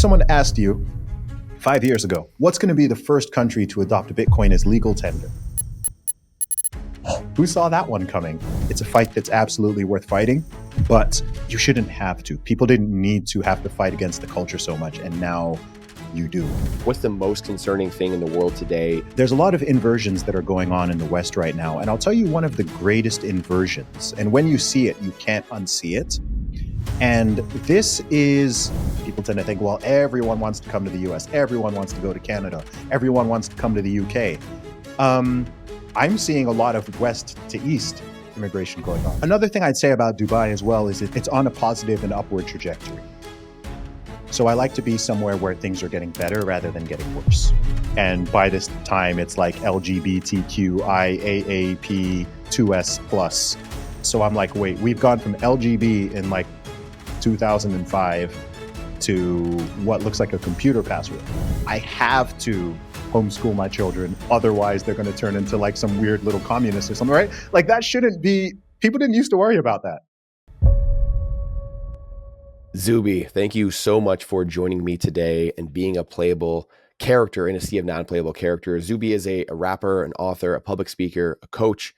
someone asked you 5 years ago, what's going to be the first country to adopt Bitcoin as legal tender? Who saw that one coming? It's a fight that's absolutely worth fighting, but you shouldn't have to. People didn't need to have to fight against the culture so much, and now you do. What's the most concerning thing in the world today? There's a lot of inversions that are going on in the West right now, and I'll tell you one of the greatest inversions. And when you see it, you can't unsee it. And this is, people tend to think, well, everyone wants to come to the US, everyone wants to go to Canada, everyone wants to come to the UK. I'm seeing a lot of west to east immigration going on. Another thing I'd say about Dubai as well is it's on a positive and upward trajectory. So I like to be somewhere where things are getting better rather than getting worse. And by this time, it's like LGBTQIAAP2S+. So I'm like, wait, we've gone from LGB in like 2005 to what looks like a computer password. I have to homeschool my children. Otherwise, they're going to turn into like some weird little communist or something, right? Like that shouldn't be, people didn't used to worry about that. Zuby, thank you so much for joining me today and being a playable character in a sea of non-playable characters. Zuby is a rapper, an author, a public speaker, a coach,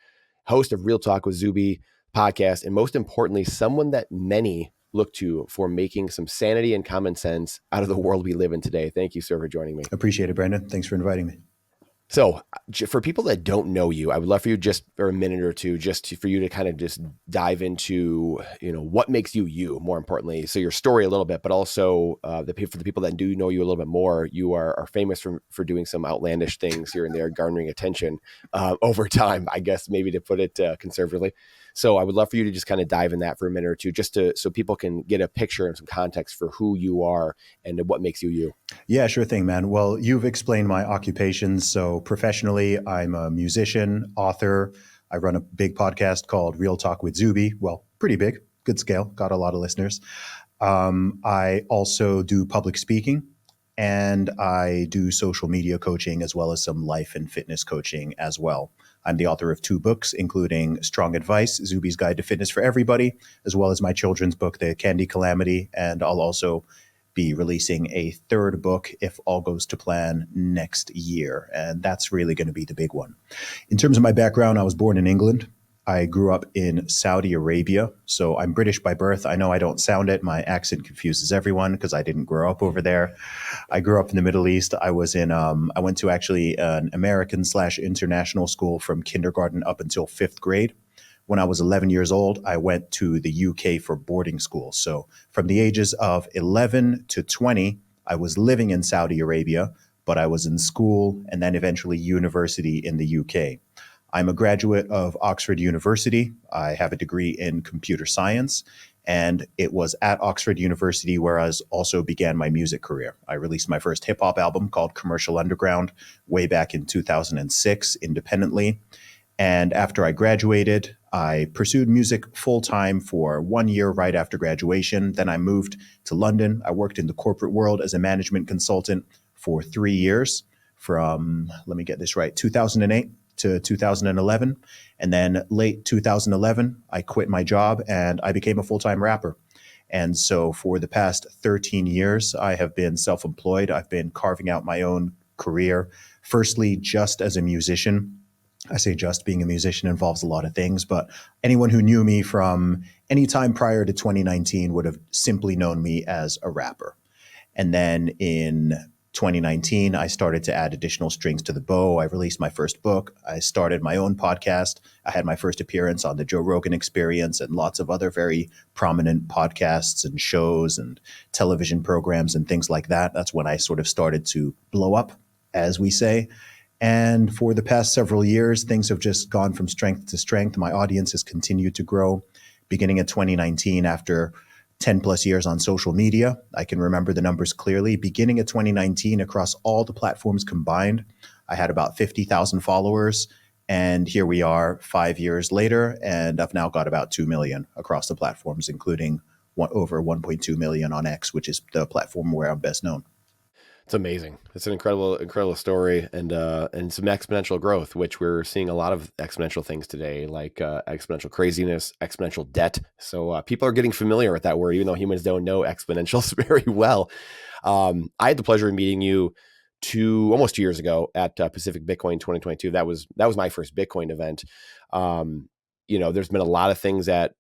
host of Real Talk with Zuby podcast, and most importantly, someone that many look to for making some sanity and common sense out of the world we live in today. Thank you, sir, for joining me. Appreciate it, Brandon. Thanks for inviting me. So for people that don't know you, I would love for you just for a minute or two, for you to kind of just dive into, what makes you you, more importantly. So your story a little bit, but also for the people that do know you a little bit more, you are famous for doing some outlandish things here and there, garnering attention over time, I guess, maybe to put it conservatively. So I would love for you to just kind of dive in that for a minute or two, so people can get a picture and some context for who you are and what makes you you. Yeah, sure thing, man. Well, you've explained my occupations. So professionally, I'm a musician, author. I run a big podcast called Real Talk with Zuby. Well, pretty big, good scale, got a lot of listeners. I also do public speaking, and I do social media coaching as well as some life and fitness coaching as well. I'm the author of 2 books, including Strong Advice, Zuby's Guide to Fitness for Everybody, as well as my children's book, The Candy Calamity. And I'll also be releasing a 3rd book, if all goes to plan, next year. And that's really going to be the big one. In terms of my background, I was born in England. I grew up in Saudi Arabia. So I'm British by birth. I know I don't sound it. My accent confuses everyone because I didn't grow up over there. I grew up in the Middle East. I was I went to actually an American/international school from kindergarten up until 5th grade. When I was 11 years old, I went to the UK for boarding school. So from the ages of 11 to 20, I was living in Saudi Arabia, but I was in school and then eventually university in the UK. I'm a graduate of Oxford University. I have a degree in computer science, and it was at Oxford University where I also began my music career. I released my first hip hop album called Commercial Underground way back in 2006 independently. And after I graduated, I pursued music full-time for 1 year right after graduation. Then I moved to London. I worked in the corporate world as a management consultant for 3 years from, let me get this right, 2008 to 2011. And then late 2011, I quit my job and I became a full-time rapper. And so for the past 13 years, I have been self-employed. I've been carving out my own career, firstly, just as a musician. I say just, being a musician involves a lot of things, but anyone who knew me from any time prior to 2019 would have simply known me as a rapper. And then in 2019, I started to add additional strings to the bow. I released my first book. I started my own podcast. I had my first appearance on the Joe Rogan Experience and lots of other very prominent podcasts and shows and television programs and things like that. That's when I sort of started to blow up, as we say. And for the past several years, things have just gone from strength to strength. My audience has continued to grow. Beginning in 2019, after 10 plus years on social media, I can remember the numbers clearly. Beginning of 2019, across all the platforms combined, I had about 50,000 followers. And here we are 5 years later, and I've now got about 2 million across the platforms, including over 1.2 million on X, which is the platform where I'm best known. It's amazing. It's an incredible story, and some exponential growth, which we're seeing a lot of exponential things today, like exponential craziness, exponential debt. So people are getting familiar with that word, even though humans don't know exponentials very well. I had the pleasure of meeting you almost 2 years ago at Pacific Bitcoin 2022. That was my first Bitcoin event. There's been a lot of things that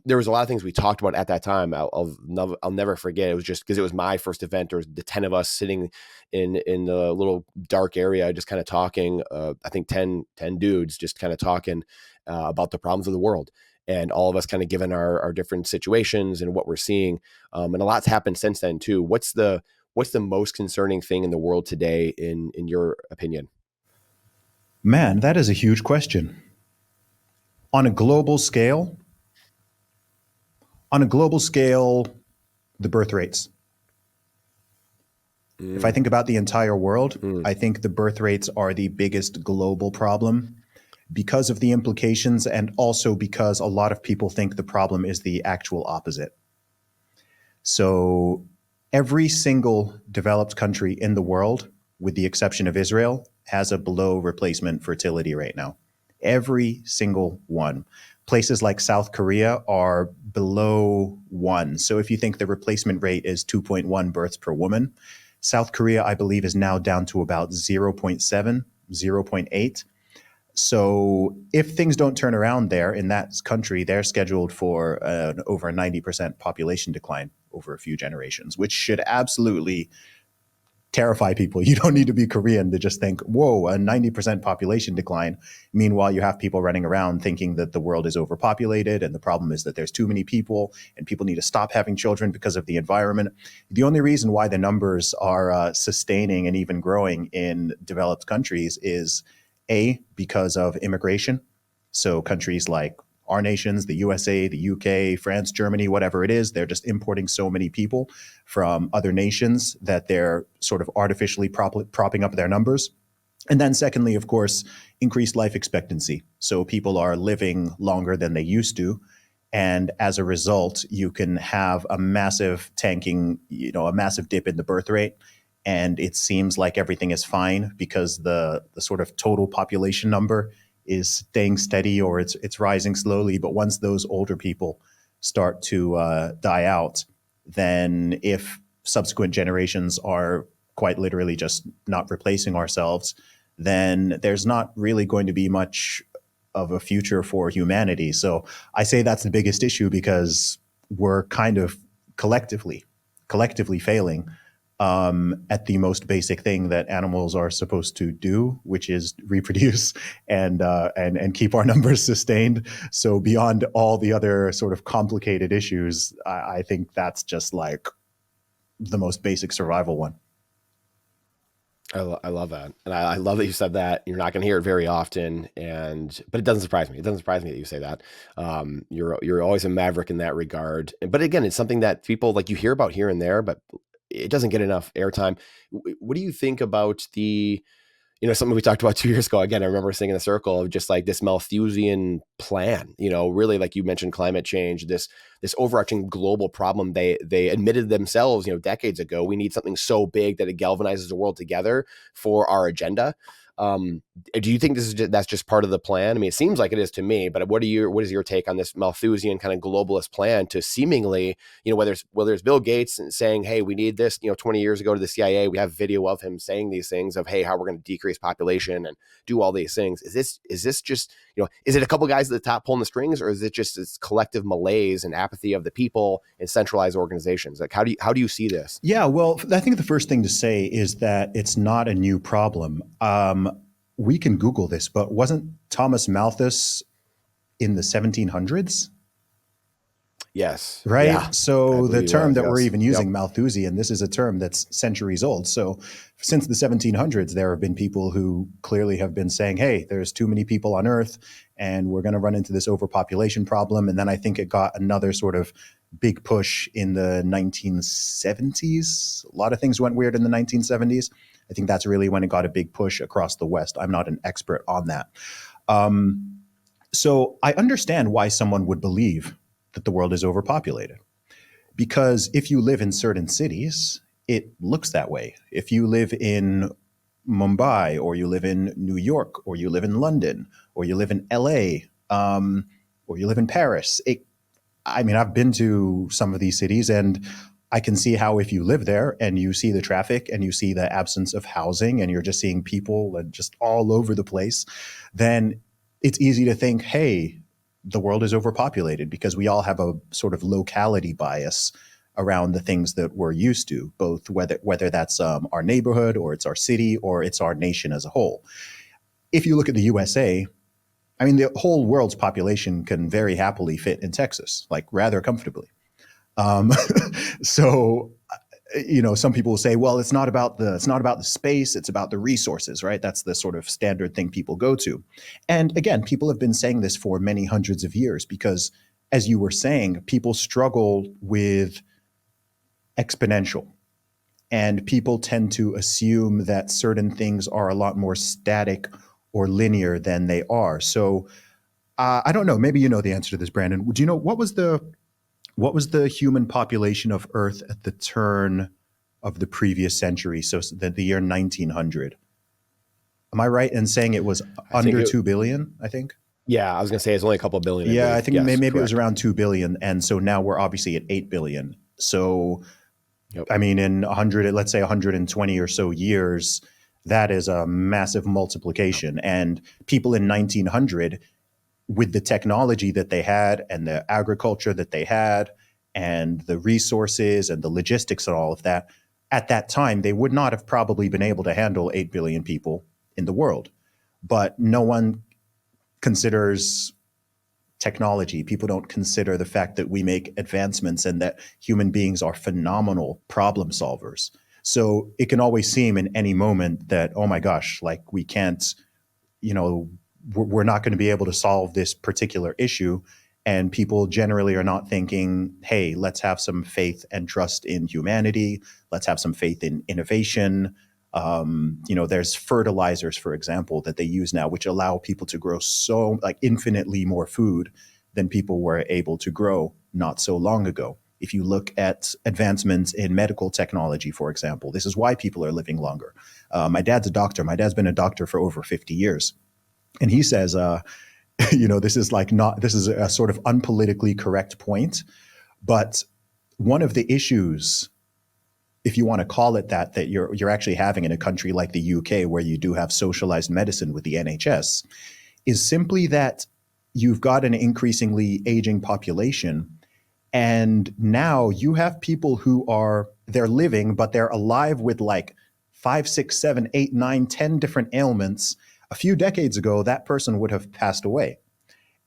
there was a lot of things we talked about at that time. I'll never forget. It was just because it was my first event. There was the 10 of us sitting in the little dark area, just kind of talking. I think 10 dudes just kind of talking about the problems of the world, and all of us kind of given our different situations and what we're seeing. And a lot's happened since then too. What's the most concerning thing in the world today, in your opinion? Man, that is a huge question. On a global scale, on a global scale, the birth rates. If I think about the entire world, I think the birth rates are the biggest global problem because of the implications, and also because a lot of people think the problem is the actual opposite. So every single developed country in the world, with the exception of Israel, has a below replacement fertility rate now. Every single one. Places like South Korea are below 1. So if you think the replacement rate is 2.1 births per woman, South Korea, I believe, is now down to about 0.7, 0.8. So if things don't turn around there in that country, they're scheduled for over a 90% population decline over a few generations, which should absolutely terrify people. You don't need to be Korean to just think, whoa, a 90% population decline. Meanwhile, you have people running around thinking that the world is overpopulated, and the problem is that there's too many people and people need to stop having children because of the environment. The only reason why the numbers are sustaining and even growing in developed countries is because of immigration. So countries like our nations, the USA, the UK, France, Germany, whatever it is, they're just importing so many people from other nations that they're sort of artificially propping up their numbers. And then secondly, of course, increased life expectancy. So people are living longer than they used to. And as a result, you can have a massive tanking, a massive dip in the birth rate. And it seems like everything is fine because the sort of total population number is staying steady, or it's rising slowly. But once those older people start to die out, then if subsequent generations are quite literally just not replacing ourselves, then there's not really going to be much of a future for humanity. So I say that's the biggest issue because we're kind of collectively failing at the most basic thing that animals are supposed to do, which is reproduce and keep our numbers sustained. So beyond all the other sort of complicated issues, I think that's just like the most basic survival one. I love that, and I love that you said that. You're not going to hear it very often, but it doesn't surprise me. It doesn't surprise me that you say that. You're always a maverick in that regard. But again, it's something that people like you hear about here and there, but it doesn't get enough airtime. What do you think about something we talked about 2 years ago? Again, I remember sitting in a circle of just like this Malthusian plan, really, like you mentioned, climate change, this overarching global problem. They admitted themselves, decades ago, we need something so big that it galvanizes the world together for our agenda. Do you think that's just part of the plan? I mean, it seems like it is to me, but what is your take on this Malthusian kind of globalist plan to seemingly, whether it's Bill Gates saying, hey, we need this, 20 years ago to the CIA, we have video of him saying these things of, hey, how we're going to decrease population and do all these things. Is this just, is it a couple guys at the top pulling the strings, or is it just this collective malaise and apathy of the people and centralized organizations? Like, how do you see this? Yeah, well, I think the first thing to say is that it's not a new problem. We can Google this, but wasn't Thomas Malthus in the 1700s? Yes. Right. Yeah. So the term that we're Yes. even using, Malthusian, this is a term that's centuries old. So since the 1700s, there have been people who clearly have been saying, hey, there's too many people on Earth and we're going to run into this overpopulation problem. And then I think it got another sort of big push in the 1970s. A lot of things went weird in the 1970s. I think that's really when it got a big push across the West. I'm not an expert on that. So I understand why someone would believe that the world is overpopulated. Because if you live in certain cities, it looks that way. If you live in Mumbai, or you live in New York, or you live in London, or you live in LA, or you live in Paris, I mean, I've been to some of these cities, and I can see how if you live there and you see the traffic and you see the absence of housing and you're just seeing people and just all over the place, then it's easy to think, hey, the world is overpopulated, because we all have a sort of locality bias around the things that we're used to, both whether that's our neighborhood, or it's our city, or it's our nation as a whole. If you look at the USA, I mean, the whole world's population can very happily fit in Texas, like rather comfortably. Um, so, some people will say, well, it's not about the space, it's about the resources, right? That's the sort of standard thing people go to. And again, people have been saying this for many hundreds of years because, as you were saying, people struggle with exponential. And people tend to assume that certain things are a lot more static or linear than they are. So I don't know. Maybe you know the answer to this, Brandon. Do you know what was the human population of Earth at the turn of the previous century? So the year 1900. Am I right in saying it was I think under it, 2 billion? I think. yeah, I was going to say it's only a couple of billion, I Yeah, I believe. think Yes, maybe it was correct. around 2 billion, and so now we're obviously at 8 billion. So Yep. I mean, in 100, let's say 120 or so years, that is a massive multiplication. And people in 1900, with the technology that they had and the agriculture that they had and the resources and the logistics and all of that, at that time, they would not have probably been able to handle 8 billion people in the world. But no one considers technology. People don't consider the fact that we make advancements and that human beings are phenomenal problem solvers. So it can always seem in any moment that, oh my gosh, like we can't, you know, we're not going to be able to solve this particular issue. And people generally are not thinking, hey, let's have some faith and trust in humanity. Let's have some faith in innovation. There's fertilizers, for example, that they use now, which allow people to grow so like infinitely more food than people were able to grow not so long ago. If you look at advancements in medical technology, for example, this is why people are living longer. My dad's a doctor. My dad's been a doctor for over 50 years. And he says, this is a sort of unpolitically correct point, but one of the issues, if you want to call it that you're actually having in a country like the UK, where you do have socialized medicine with the NHS, is simply that you've got an increasingly aging population. And now you have people they're living, but they're alive with like 5, 6, 7, 8, 9, 10 different ailments. A few decades ago, that person would have passed away.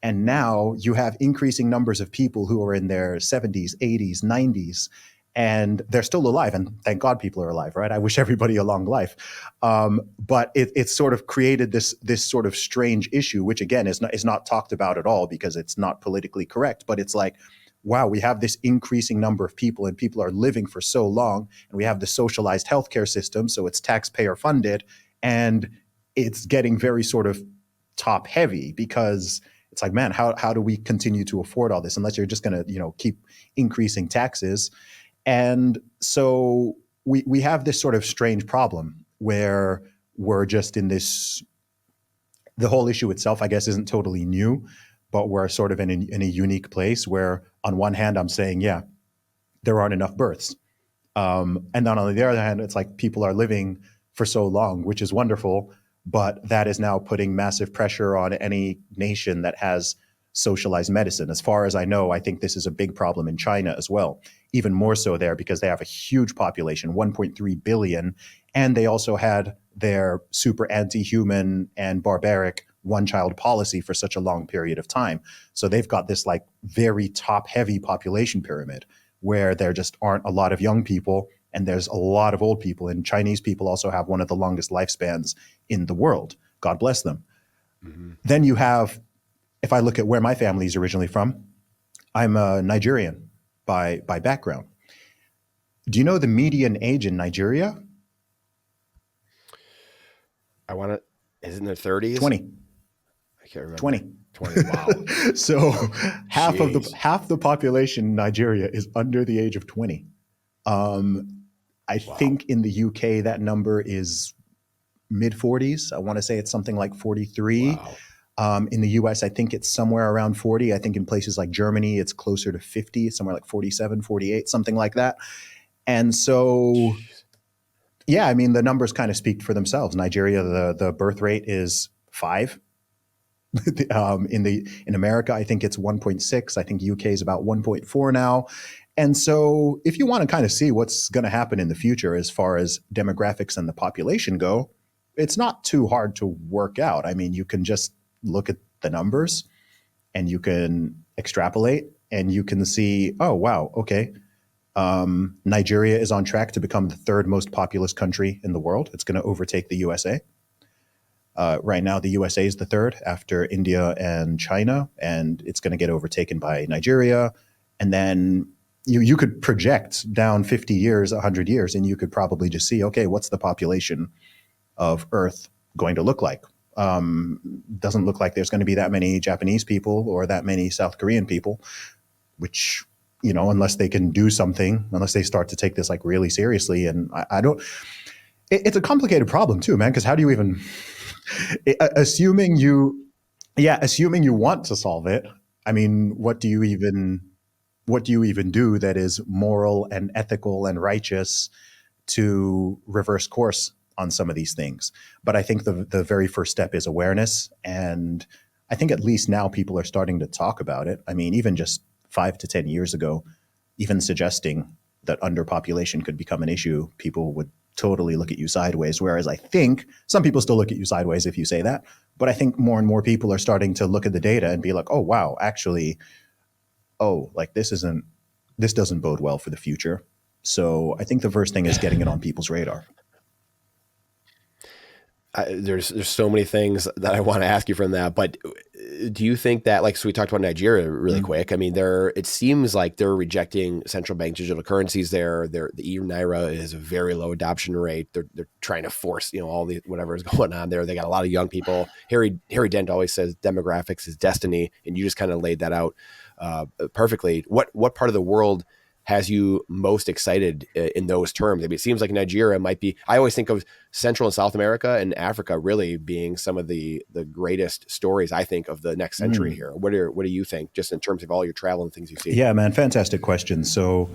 And now you have increasing numbers of people who are in their 70s, 80s, 90s, and they're still alive. And thank God people are alive, right? I wish everybody a long life. But it's sort of created this sort of strange issue, which again is not talked about at all because it's not politically correct. But it's like, wow, we have this increasing number of people and people are living for so long, and we have the socialized healthcare system, so it's taxpayer funded, and it's getting very sort of top heavy because it's like, man, how do we continue to afford all this unless you're just going to, keep increasing taxes? And so we have this sort of strange problem where we're just in this, the whole issue itself, I guess, isn't totally new, but we're sort of in a unique place where on one hand, I'm saying, yeah, there aren't enough births. And then on the other hand, it's like people are living for so long, which is wonderful, but that is now putting massive pressure on any nation that has socialized medicine. As far as I know, I think this is a big problem in China as well, even more so there because they have a huge population, 1.3 billion, and they also had their super anti-human and barbaric one-child policy for such a long period of time. So they've got this like very top-heavy population pyramid where there just aren't a lot of young people and there's a lot of old people. And Chinese people also have one of the longest lifespans in the world. God bless them. Mm-hmm. Then you have, if I look at where my family is originally from, I'm a Nigerian by background. Do you know the median age in Nigeria? I want to, is in their 30s? 20. I can't remember. 20. 20. Wow. So half Jeez. the population in Nigeria is under the age of 20. I Wow. think in the UK that number is mid 40s. I want to say it's something like 43. Wow. In the US, I think it's somewhere around 40. I think in places like Germany, it's closer to 50, somewhere like 47, 48, something like that. And so, Jeez. yeah, I mean, the numbers kind of speak for themselves. Nigeria, the birth rate is 5. In America, I think it's 1.6. I think UK is about 1.4 now. And so, if you want to kind of see what's going to happen in the future as far as demographics and the population go, it's not too hard to work out. I mean, you can just look at the numbers and you can extrapolate and you can see, oh, wow, okay. Nigeria is on track to become the third most populous country in the world. It's going to overtake the USA. Right now, the USA is the third after India and China, and it's going to get overtaken by Nigeria. And then you could project down 50 years, 100 years, and you could probably just see, okay, what's the population of Earth going to look like? Doesn't look like there's going to be that many Japanese people or that many South Korean people, which, unless they can do something, unless they start to take this like really seriously. And I don't, it's a complicated problem too, man, because how do you even, assuming you, yeah, assuming you want to solve it, I mean, what do you even do that is moral and ethical and righteous to reverse course on some of these things? But I think the very first step is awareness, and I think at least now people are starting to talk about it. I mean, even just 5 to 10 years ago, even suggesting that underpopulation could become an issue, people would totally look at you sideways. Whereas I think some people still look at you sideways if you say that. But I think more and more people are starting to look at the data and be like, oh, wow, actually, oh, like this doesn't bode well for the future. So I think the first thing is getting it on people's radar. There's so many things that I want to ask you from that, but do you think that, like, so we talked about Nigeria really Mm. quick. I mean, it seems like they're rejecting central bank digital currencies there. The e-naira is a very low adoption rate. They're trying to force, all the whatever is going on there. They got a lot of young people. Harry Dent always says demographics is destiny, and you just kind of laid that out perfectly. What part of the world has you most excited in those terms? I mean, it seems like Nigeria might be, I always think of Central and South America and Africa really being some of the greatest stories, I think, of the next century Mm. here. What do you think, just in terms of all your travel and things you see? Yeah, man, fantastic question. So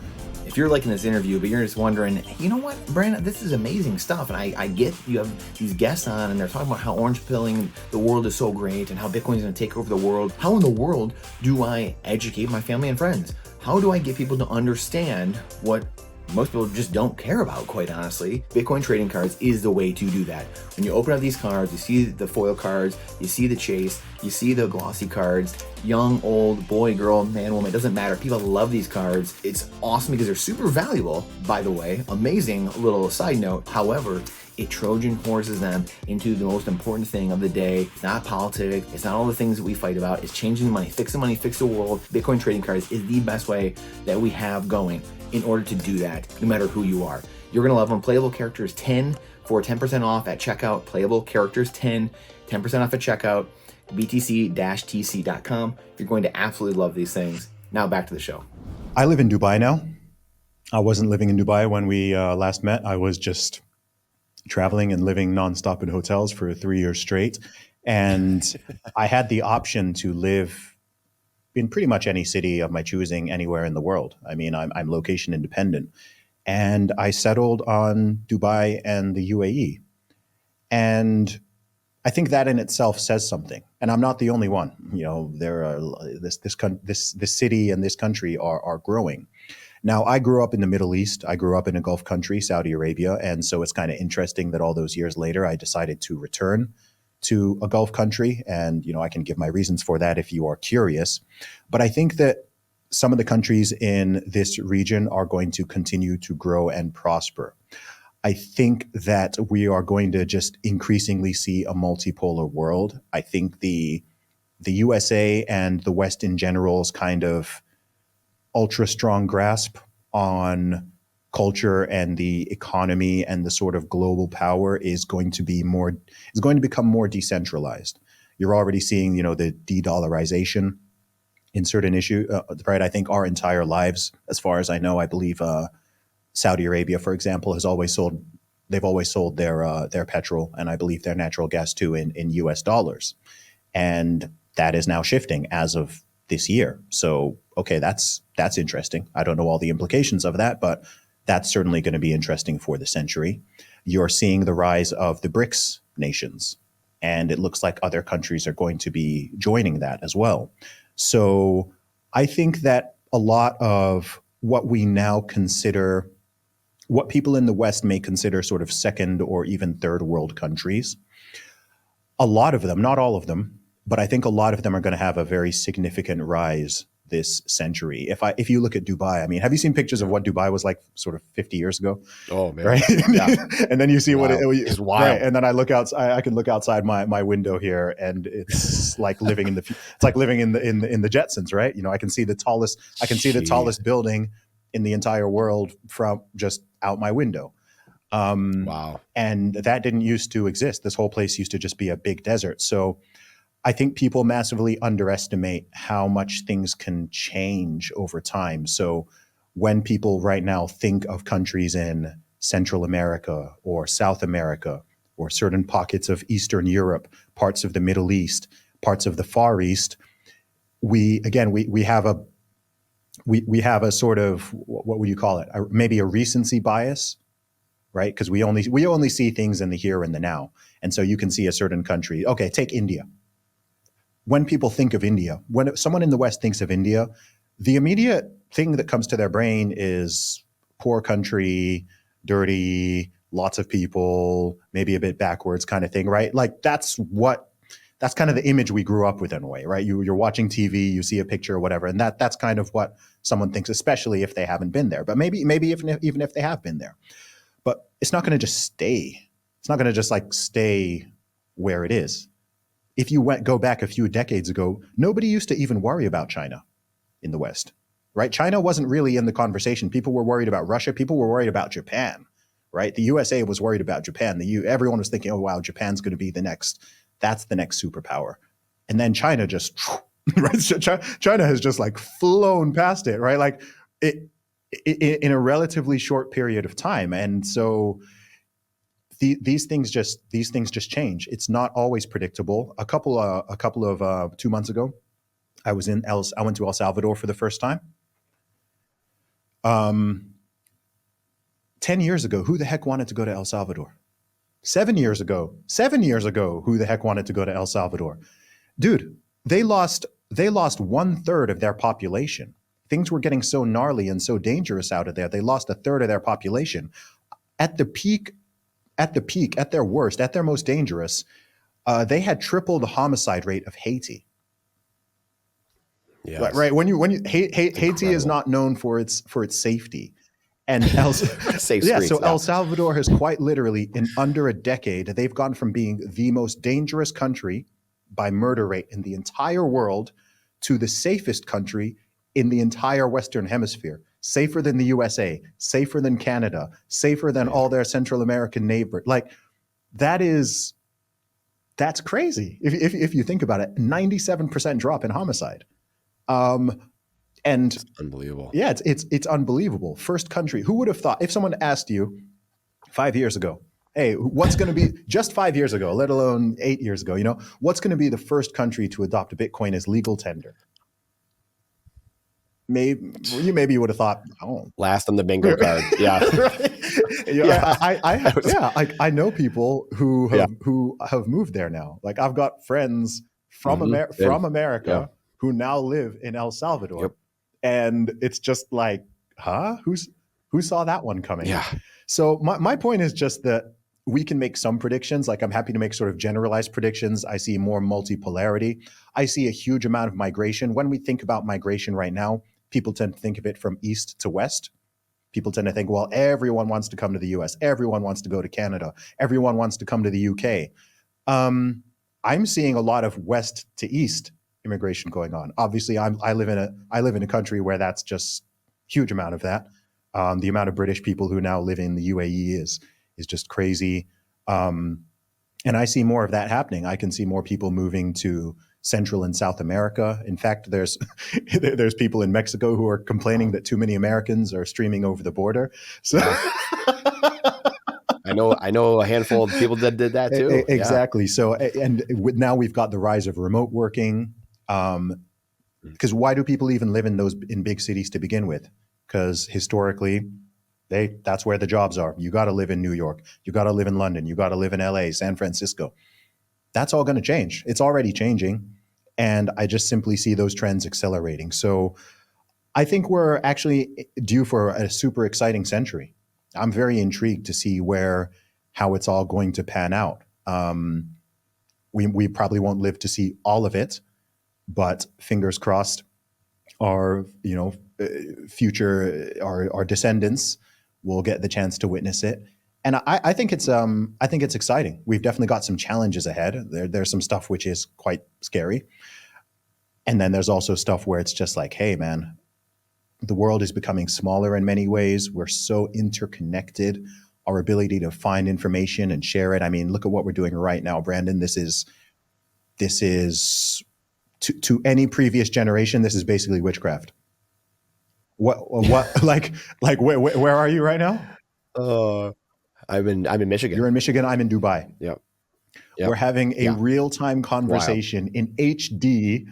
If you're liking this interview, but you're just wondering, you know what, Brandon, this is amazing stuff. And I get you have these guests on and they're talking about how orange pilling the world is so great and how Bitcoin is going to take over the world. How in the world do I educate my family and friends? How do I get people to understand what most people just don't care about, quite honestly? Bitcoin trading cards is the way to do that. When you open up these cards, you see the foil cards, you see the chase, you see the glossy cards, young, old, boy, girl, man, woman, it doesn't matter. People love these cards. It's awesome because they're super valuable, by the way. Amazing little side note. However, it Trojan horses them into the most important thing of the day. It's not politics. It's not all the things that we fight about. It's changing the money, fix the money, fix the world. Bitcoin trading cards is the best way that we have going in order to do that, no matter who you are. You're gonna love them. Playable Characters 10 for 10% off at checkout. Playable Characters 10 off at checkout. btc-tc.com. You're going to absolutely love these things. Now back to the show. I live in Dubai now. I wasn't living in Dubai when we last met. I was just traveling and living nonstop in hotels for 3 years straight. And I had the option to live in pretty much any city of my choosing anywhere in the world. I mean, I'm location independent. And I settled on Dubai and the UAE. And I think that in itself says something. And I'm not the only one. There are this city and this country are growing. Now, I grew up in the Middle East. I grew up in a Gulf country, Saudi Arabia. And so it's kind of interesting that all those years later, I decided to return to a Gulf country. And, I can give my reasons for that if you are curious. But I think that some of the countries in this region are going to continue to grow and prosper. I think that we are going to just increasingly see a multipolar world. I think the USA and the West in general's kind of ultra strong grasp on culture and the economy and the sort of global power is going to become more decentralized. You're already seeing, the de-dollarization in certain issues, right? I think our entire lives, as far as I know, I believe Saudi Arabia, for example, has always sold. They've always sold their petrol and I believe their natural gas too in U.S. dollars, and that is now shifting as of this year. So okay, that's interesting. I don't know all the implications of that, but that's certainly going to be interesting for the century. You're seeing the rise of the BRICS nations, and it looks like other countries are going to be joining that as well. So I think that a lot of what we now consider, what people in the West may consider sort of second or even third world countries, a lot of them, not all of them, but I think a lot of them are going to have a very significant rise this century. If you look at Dubai, I mean, have you seen pictures of what Dubai was like sort of 50 years ago? Oh man. Right. Yeah. And then you see what It's wild. Right. And then I look out, I can look outside my window here and it's like living in it's like living in the Jetsons, right? You know, I can see the tallest building in the entire world from just out my window. Wow. And that didn't used to exist. This whole place used to just be a big desert. So I think people massively underestimate how much things can change over time. So when people right now think of countries in Central America or South America or certain pockets of Eastern Europe, parts of the Middle East, parts of the Far East, we have a sort of, what would you call it? Maybe a recency bias, right? Because we only see things in the here and the now. And so you can see a certain country. Okay, take India. When people think of India, when someone in the West thinks of India, the immediate thing that comes to their brain is poor country, dirty, lots of people, maybe a bit backwards kind of thing, right? Like that's kind of the image we grew up with in a way, right? You're watching TV, you see a picture or whatever, and that's kind of what someone thinks, especially if they haven't been there. But maybe even if they have been there. But it's not going to just stay. It's not going to just like stay where it is. If you go back a few decades ago, nobody used to even worry about China in the West, right? China wasn't really in the conversation. People were worried about Russia. People were worried about Japan, right? The USA was worried about Japan. Everyone was thinking, oh, wow, Japan's going to be that's the next superpower. And then China just, right? China has just like flown past it, right? Like it in a relatively short period of time. And so these things just change. It's not always predictable. A couple of 2 months ago, I went to El Salvador for the first time. 10 years ago, who the heck wanted to go to El Salvador? 7 years ago, who the heck wanted to go to El Salvador? Dude, they lost 1/3 of their population. Things were getting so gnarly and so dangerous out of there. They lost 1/3 of their population. At their worst, at their most dangerous, they had triple the homicide rate of Haiti. Yes. Right. Haiti is not known for its safety. And Safe streets, El Salvador has quite literally, in under a decade, they've gone from being the most dangerous country by murder rate in the entire world to the safest country in the entire Western Hemisphere. Safer than the USA, safer than Canada, safer than all their Central American neighbors. Like that's crazy. If you think about it, 97% drop in homicide. And it's unbelievable. Yeah, it's unbelievable. First country. Who would have thought, if someone asked you 5 years ago, hey, what's going to be, just 5 years ago, let alone 8 years ago, what's going to be the first country to adopt Bitcoin as legal tender? Maybe you would have thought, oh, last on the bingo card. Yeah. I know people who have moved there now. Like I've got friends from America who now live in El Salvador. Yep. And it's just like, huh? Who saw that one coming? Yeah. So my point is just that we can make some predictions. Like I'm happy to make sort of generalized predictions. I see more multipolarity. I see a huge amount of migration. When we think about migration right now, people tend to think of it from east to west. People tend to think, well, everyone wants to come to the US. Everyone wants to go to Canada. Everyone wants to come to the UK. I'm seeing a lot of west to east immigration going on. Obviously, I live in a country where that's just huge amount of that. The amount of British people who now live in the UAE is just crazy. And I see more of that happening. I can see more people moving to Central and South America. In fact, there's there's people in Mexico who are complaining that too many Americans are streaming over the border. So I know a handful of people that did that too. Exactly. So, and now we've got the rise of remote working. Because why do people even live in big cities to begin with? Because historically, that's where the jobs are. You got to live in New York. You got to live in London. You got to live in LA, San Francisco. That's all going to change. It's already changing. And I just simply see those trends accelerating. So I think we're actually due for a super exciting century. I'm very intrigued to see how it's all going to pan out. We probably won't live to see all of it, but fingers crossed, our our descendants will get the chance to witness it. And I think it's exciting. We've definitely got some challenges ahead. There's some stuff which is quite scary, and then there's also stuff where it's just like, hey, man, the world is becoming smaller in many ways. We're so interconnected. Our ability to find information and share it. I mean, look at what we're doing right now, Brandon. This is to any previous generation, this is basically witchcraft. What like where are you right now? I'm in Michigan. You're in Michigan. I'm in Dubai. Yep. We're having a real-time conversation in HD,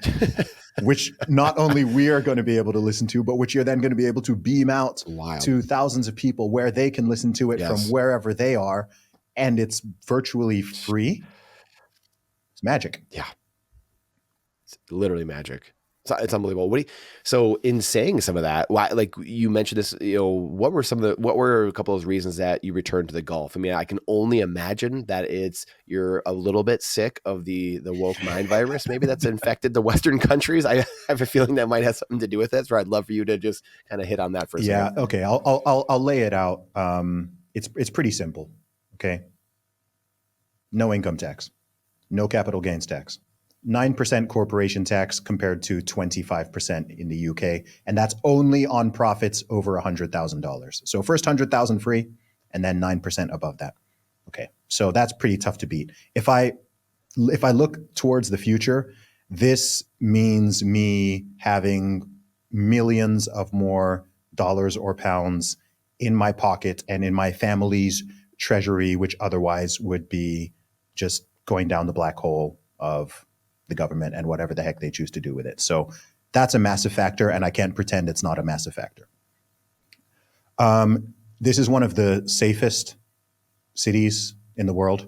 which not only we are going to be able to listen to, but which you're then going to be able to beam out to thousands of people where they can listen to it from wherever they are, and it's virtually free. It's magic. Yeah. It's literally magic. It's unbelievable. So in saying some of that, why, like you mentioned this, what were a couple of those reasons that you returned to the golf? I mean, I can only imagine that you're a little bit sick of the woke mind virus. Maybe that's infected the Western countries. I have a feeling that might have something to do with it. So I'd love for you to just kind of hit on that for a second. Yeah. Okay. I'll lay it out. It's pretty simple. Okay. No income tax, no capital gains tax. 9% corporation tax compared to 25% in the UK. And that's only on profits over $100,000. So first 100,000 free and then 9% above that. Okay. So that's pretty tough to beat. If I look towards the future, this means me having millions of more dollars or pounds in my pocket and in my family's treasury, which otherwise would be just going down the black hole of the government and whatever the heck they choose to do with it. So that's a massive factor, and I can't pretend it's not a massive factor. This is one of the safest cities in the world.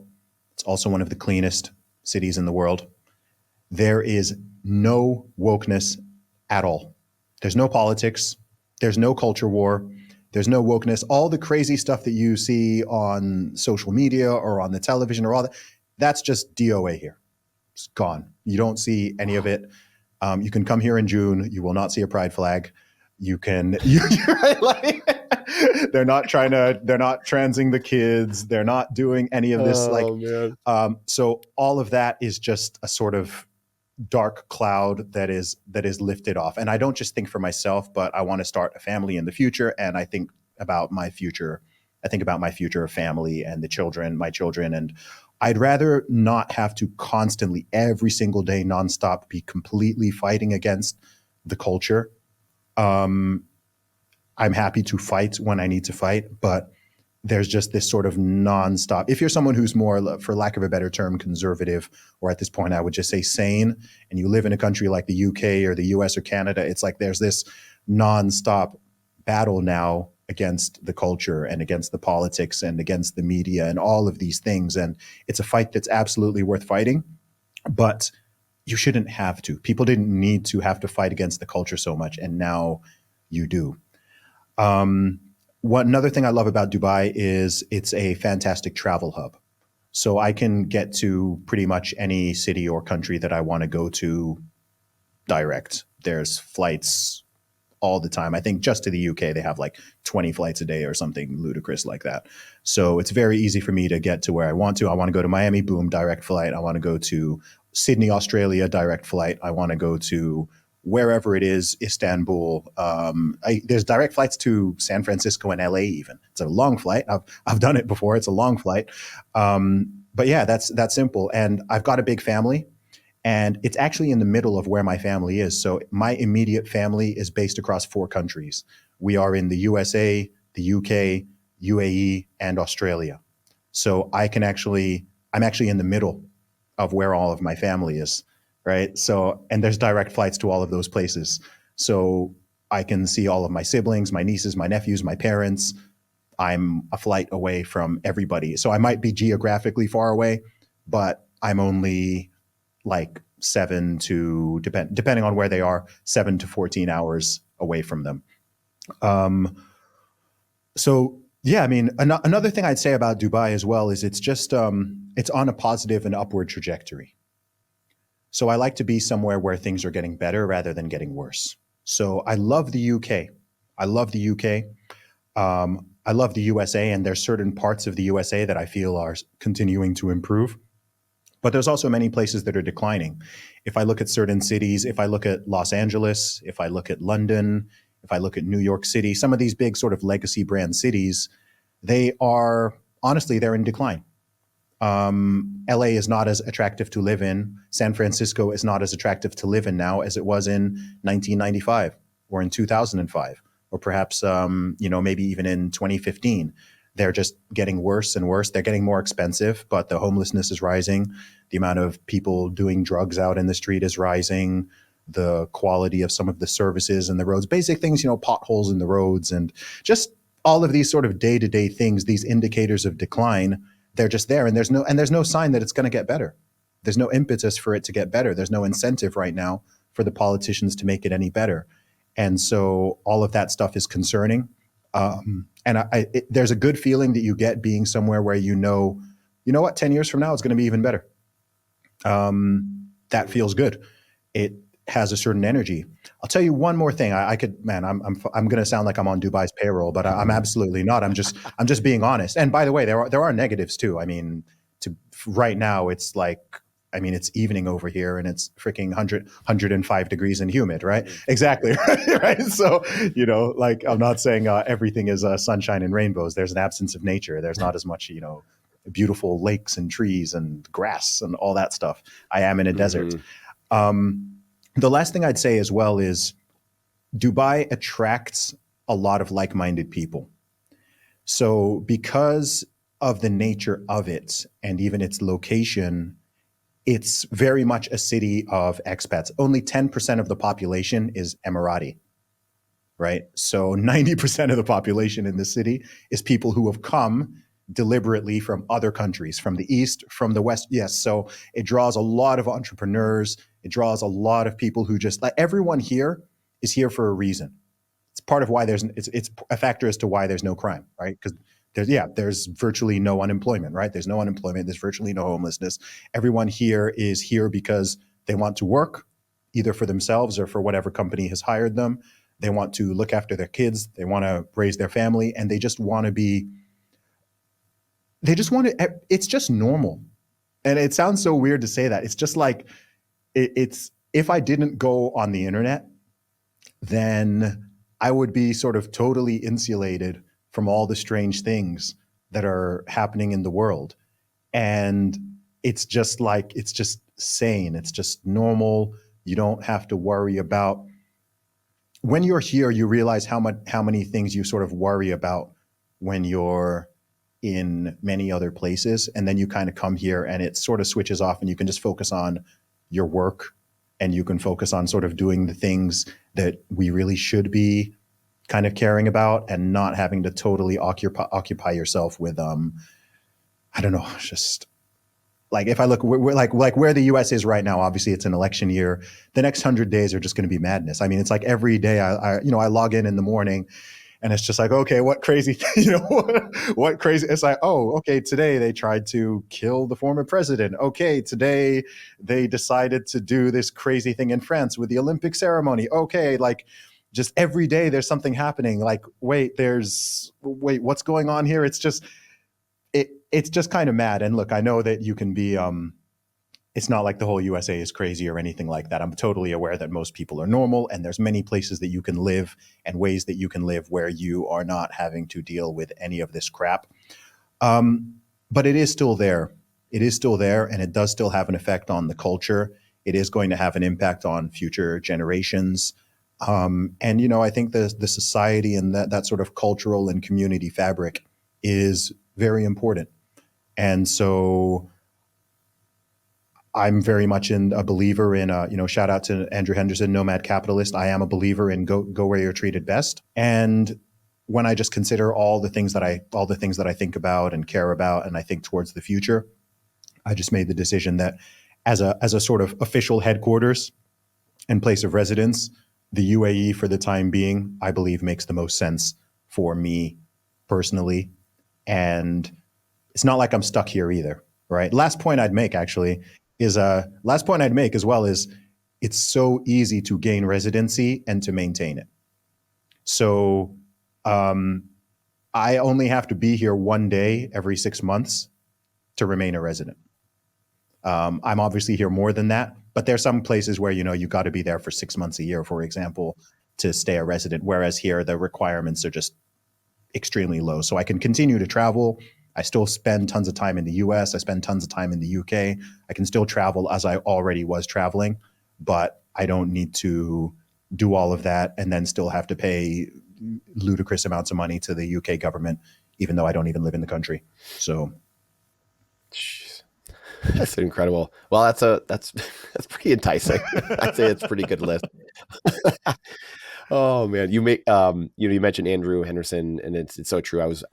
It's also one of the cleanest cities in the world. There is no wokeness at all. There's no politics. There's no culture war. There's no wokeness. All the crazy stuff that you see on social media or on the television or all that, that's just DOA here. It's gone. You don't see any of it. You can come here in June. You will not see a pride flag. You're right, like, they're not transing the kids. They're not doing any of this. So all of that is just a sort of dark cloud that is lifted off. And I don't just think for myself, but I want to start a family in the future. And I think about my future. I think about my future of family and my children. And I'd rather not have to constantly, every single day, nonstop, be completely fighting against the culture. I'm happy to fight when I need to fight, but there's just this sort of nonstop. If you're someone who's more, for lack of a better term, conservative, or at this point, I would just say sane, and you live in a country like the UK or the US or Canada, it's like there's this nonstop battle now against the culture and against the politics and against the media and all of these things. And it's a fight that's absolutely worth fighting, but you shouldn't have to. People didn't need to have to fight against the culture so much, and now you do. Another thing I love about Dubai is it's a fantastic travel hub. So I can get to pretty much any city or country that I want to go to direct. There's flights all the time. I think just to the UK, they have like 20 flights a day or something ludicrous like that. So it's very easy for me to get to where I want to. I want to go to Miami, boom, direct flight. I want to go to Sydney, Australia, direct flight. I want to go to wherever it is, Istanbul. There's direct flights to San Francisco and LA even. It's a long flight. I've done it before. It's a long flight. But yeah, that's simple. And I've got a big family. And it's actually in the middle of where my family is. So my immediate family is based across 4 countries. We are in the USA, the UK, UAE, and Australia. So I'm actually in the middle of where all of my family is, right? So, and there's direct flights to all of those places. So I can see all of my siblings, my nieces, my nephews, my parents. I'm a flight away from everybody. So I might be geographically far away, but I'm only like depending on where they are, 7 to 14 hours away from them. Um, so yeah, I mean, another thing I'd say about Dubai as well is it's on a positive and upward trajectory. So I like to be somewhere where things are getting better rather than getting worse. So I love the UK. I love the UK. I love the USA, and there's certain parts of the USA that I feel are continuing to improve. But there's also many places that are declining. If I look at certain cities, if I look at Los Angeles, if I look at London, if I look at New York City, some of these big sort of legacy brand cities, they are honestly, they're in decline. LA is not as attractive to live in. San Francisco is not as attractive to live in now as it was in 1995 or in 2005, or perhaps, maybe even in 2015. They're just getting worse and worse. They're getting more expensive, but the homelessness is rising. The amount of people doing drugs out in the street is rising. The quality of some of the services and the roads, basic things, potholes in the roads, and just all of these sort of day-to-day things, these indicators of decline, they're just there. And there's no sign that it's going to get better. There's no impetus for it to get better. There's no incentive right now for the politicians to make it any better. And so all of that stuff is concerning. And there's a good feeling that you get being somewhere where you know what, 10 years from now, it's going to be even better. That feels good. It has a certain energy. I'll tell you one more thing. I'm going to sound like I'm on Dubai's payroll, but I'm absolutely not. I'm just being honest. And by the way, there are negatives too. I mean, right now it's like, it's evening over here and it's freaking 105 degrees and humid, right? Exactly. Right. So, I'm not saying everything is sunshine and rainbows. There's an absence of nature. There's not as much, beautiful lakes and trees and grass and all that stuff. I am in a desert. The last thing I'd say as well is Dubai attracts a lot of like-minded people. So because of the nature of it and even its location, it's very much a city of expats. Only 10% of the population is Emirati, right? So 90% of the population in the city is people who have come deliberately from other countries, from the East, from the West. Yes, so it draws a lot of entrepreneurs. It draws a lot of people who just, like, everyone here is here for a reason. It's part of why it's a factor as to why there's no crime, right? Because there's virtually no unemployment, right? There's no unemployment. There's virtually no homelessness. Everyone here is here because they want to work either for themselves or for whatever company has hired them. They want to look after their kids. They want to raise their family, and they just want to it's just normal. And it sounds so weird to say that. It's just like, it's, if I didn't go on the internet, then I would be sort of totally insulated from all the strange things that are happening in the world. And it's just sane. It's just normal. You don't have to worry about, when you're here, you realize how many things you sort of worry about when you're in many other places. And then you kind of come here and it sort of switches off and you can just focus on your work and you can focus on sort of doing the things that we really should be kind of caring about and not having to totally occupy yourself with, I don't know, just like, if I look, we're like where the US is right now, obviously it's an election year. The next 100 days are just going to be madness. I mean, it's like every day I log in the morning, and it's just like, okay, what crazy, what crazy? It's like, oh, okay, today they tried to kill the former president. Okay, today they decided to do this crazy thing in France with the Olympic ceremony. Okay, like, just every day there's something happening. Like, wait, what's going on here? It's just kind of mad. And look, I know that you can be, it's not like the whole USA is crazy or anything like that. I'm totally aware that most people are normal, and there's many places that you can live and ways that you can live where you are not having to deal with any of this crap. But it is still there. It is still there, and it does still have an effect on the culture. It is going to have an impact on future generations. And, I think the society and that sort of cultural and community fabric is very important. And so I'm very much a believer in, shout out to Andrew Henderson, Nomad Capitalist. I am a believer in go where you're treated best. And when I just consider all the things that I think about and care about, and I think towards the future, I just made the decision that as a sort of official headquarters and place of residence, the UAE for the time being, I believe makes the most sense for me personally. And it's not like I'm stuck here either, right? Last point I'd make as well is it's so easy to gain residency and to maintain it. So I only have to be here one day every 6 months to remain a resident. I'm obviously here more than that, but there's some places where, you got to be there for 6 months a year, for example, to stay a resident. Whereas here, the requirements are just extremely low. So I can continue to travel. I still spend tons of time in the US. I spend tons of time in the UK. I can still travel as I already was traveling, but I don't need to do all of that and then still have to pay ludicrous amounts of money to the UK government, even though I don't even live in the country. So that's incredible. Well, that's pretty enticing. I'd say it's a pretty good list. Oh man, you mentioned Andrew Henderson, and it's so true. I was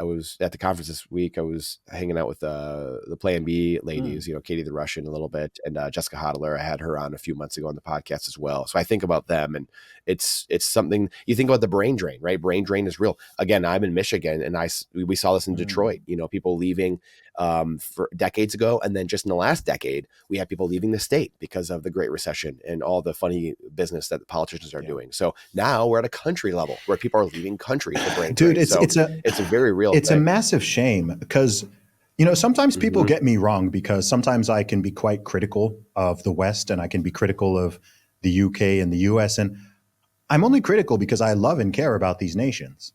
at the conference this week. I was hanging out with the Plan B ladies, Katie the Russian a little bit, and Jessica Hodler. I had her on a few months ago on the podcast as well. So I think about them, and it's something you think about. The brain drain, right? Brain drain is real. Again, I'm in Michigan, and we saw this in Detroit. People leaving for decades ago, and then just in the last decade, we had people leaving the state because of the Great Recession and all the funny business that the politicians are doing. So now we're at a country level where people are leaving country for brain drain. Dude, it's a very real it's thing. A massive shame because sometimes people get me wrong, because sometimes I can be quite critical of the West and I can be critical of the UK and the US, and I'm only critical because I love and care about these nations.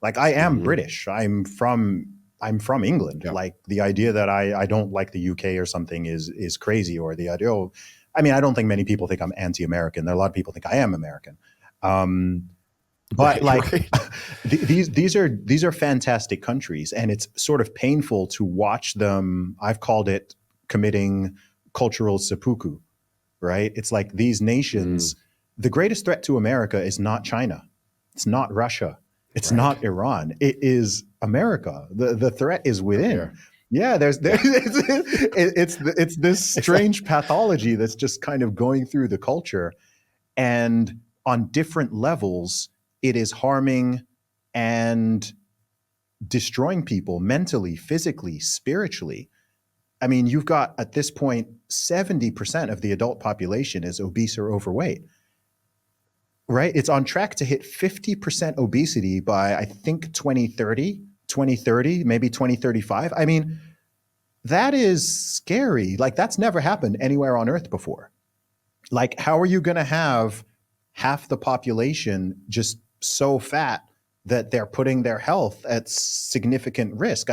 Like, I am British. I'm from England. Yeah. Like, the idea that I don't like the UK or something is crazy, or the idea, I don't think many people think I'm anti-American. There are a lot of people think I am American. But these are fantastic countries, and it's sort of painful to watch them. I've called it committing cultural seppuku, right? It's like these nations, the greatest threat to America is not China. It's not Russia. It's not Iran. It is America. The threat is within. Yeah, it's this strange pathology that's just kind of going through the culture, and on different levels, it is harming and destroying people mentally, physically, spiritually. You've got, at this point, 70% of the adult population is obese or overweight. Right? It's on track to hit 50% obesity by, I think, 2030, maybe 2035. That is scary. Like, that's never happened anywhere on Earth before. Like, how are you going to have half the population just so fat that they're putting their health at significant risk?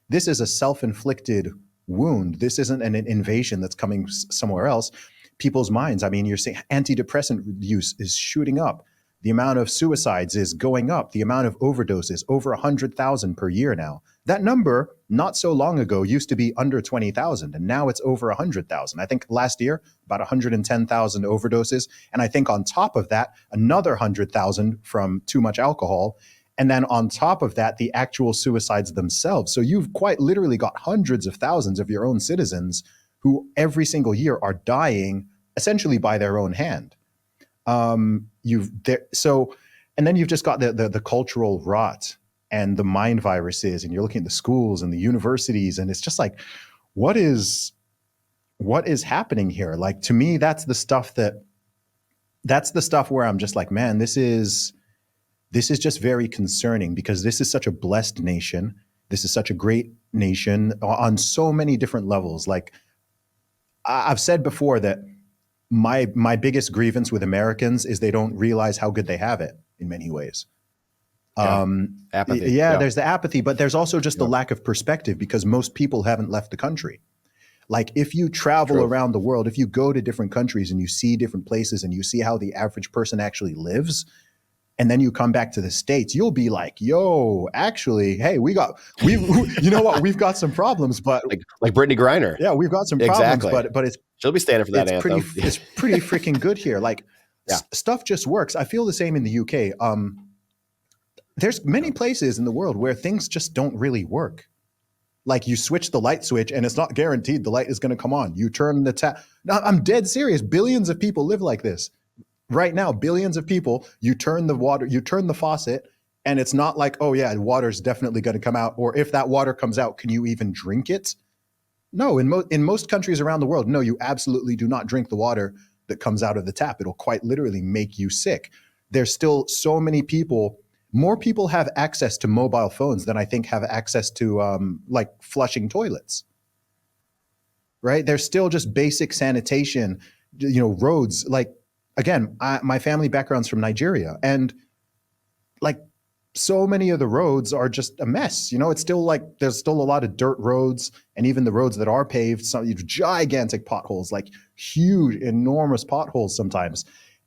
This is a self-inflicted wound. This isn't an invasion that's coming somewhere else. People's minds. You're saying antidepressant use is shooting up. The amount of suicides is going up. The amount of overdoses, over 100,000 per year now. That number, not so long ago, used to be under 20,000, and now it's over 100,000. I think last year, about 110,000 overdoses. And I think on top of that, another 100,000 from too much alcohol. And then on top of that, the actual suicides themselves. So you've quite literally got hundreds of thousands of your own citizens who every single year are dying essentially by their own hand. And then you've just got the cultural rot and the mind viruses, and you're looking at the schools and the universities, and it's just like, what is happening here? Like, to me, that's the stuff where I'm just like, man, this is just very concerning, because this is such a blessed nation. This is such a great nation on so many different levels. Like, I've said before that my biggest grievance with Americans is they don't realize how good they have it in many ways. Apathy. There's the apathy, but there's also just the lack of perspective, because most people haven't left the country. Like if you travel True. around the world, if you go to different countries and you see different places and you see how the average person actually lives, and then you come back to the States, you'll be like, yo, actually, hey, you know what? We've got some problems, but Like Brittany Griner. yeah, we've got some problems, Exactly. but She'll be standing for that anthem. it's pretty freaking good here. Like Yeah. stuff just works. I feel the same in the UK. There's many places in the world where things just don't really work. Like you switch the light switch and it's not guaranteed the light is going to come on. You turn the tap. No, I'm dead serious. Billions of people live like this. Right now, billions of people, you turn the faucet, and it's not like, oh yeah, water's definitely going to come out. Or if that water comes out, can you even drink it? No, in most countries around the world, no, you absolutely do not drink the water that comes out of the tap. It'll quite literally make you sick. There's still so many people. More people have access to mobile phones than I think have access to like flushing toilets. Right? There's still just basic sanitation, roads. Like again, my family background's from Nigeria, and like so many of the roads are just a mess. It's still like there's still a lot of dirt roads, and even the roads that are paved, some gigantic potholes, like huge, enormous potholes sometimes.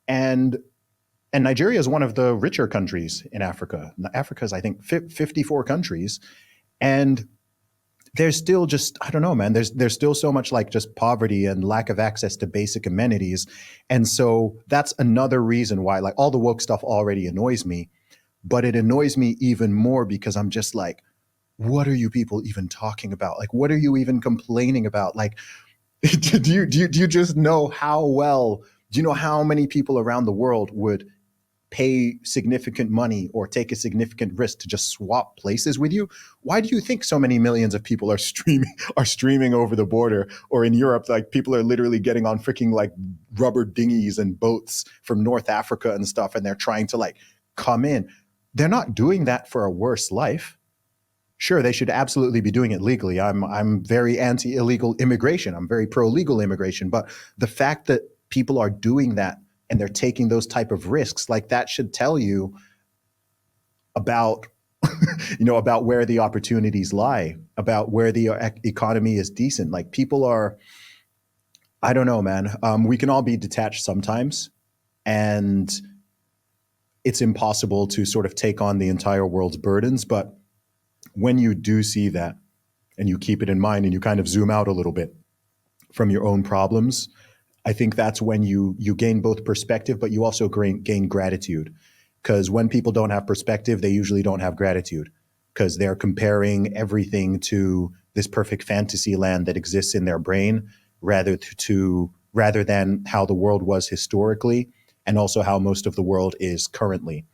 And Nigeria is one of the richer countries in Africa. Africa is, I think, 54 countries, and there's still just, I don't know, man. There's still so much like just poverty and lack of access to basic amenities, and so that's another reason why like all the woke stuff already annoys me. But it annoys me even more because I'm just like, what are you people even talking about? Like, what are you even complaining about? Like, do you just know how well, do you know how many people around the world would pay significant money or take a significant risk to just swap places with you? Why do you think so many millions of people are streaming over the border? Or in Europe, like people are literally getting on freaking like rubber dinghies and boats from North Africa and stuff, and they're trying to like come in. They're not doing that for a worse life. Sure, they should absolutely be doing it legally. I'm very anti-illegal immigration. I'm very pro-legal immigration. But the fact that people are doing that and they're taking those type of risks, like that should tell you about, about where the opportunities lie, about where the economy is decent. Like people are, I don't know, man. We can all be detached sometimes, and it's impossible to sort of take on the entire world's burdens. But when you do see that and you keep it in mind and you kind of zoom out a little bit from your own problems, I think that's when you gain both perspective, but you also gain gratitude. Because when people don't have perspective, they usually don't have gratitude, because they're comparing everything to this perfect fantasy land that exists in their brain rather than how the world was historically, and also how most of the world is currently.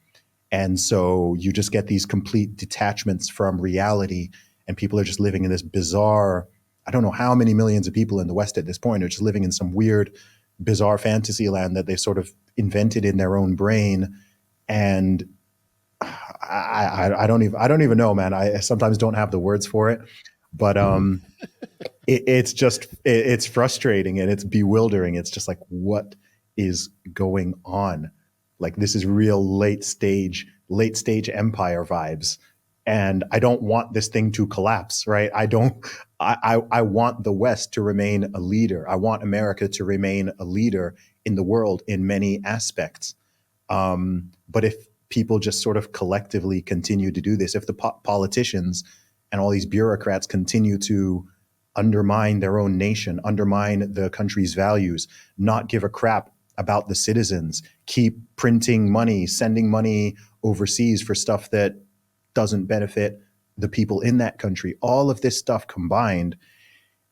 And so you just get these complete detachments from reality, and people are just living in this bizarre, I don't know how many millions of people in the West at this point are just living in some weird, bizarre fantasy land that they've sort of invented in their own brain. And I don't even know, man. I sometimes don't have the words for it, but it's frustrating and it's bewildering. It's just like, what is going on? Like this is real late stage empire vibes. And I don't want this thing to collapse, right? I want the West to remain a leader. I want America to remain a leader in the world in many aspects. But if people just sort of collectively continue to do this, if the politicians and all these bureaucrats continue to undermine their own nation, undermine the country's values, not give a crap about the citizens, keep printing money, sending money overseas for stuff that doesn't benefit the people in that country, all of this stuff combined,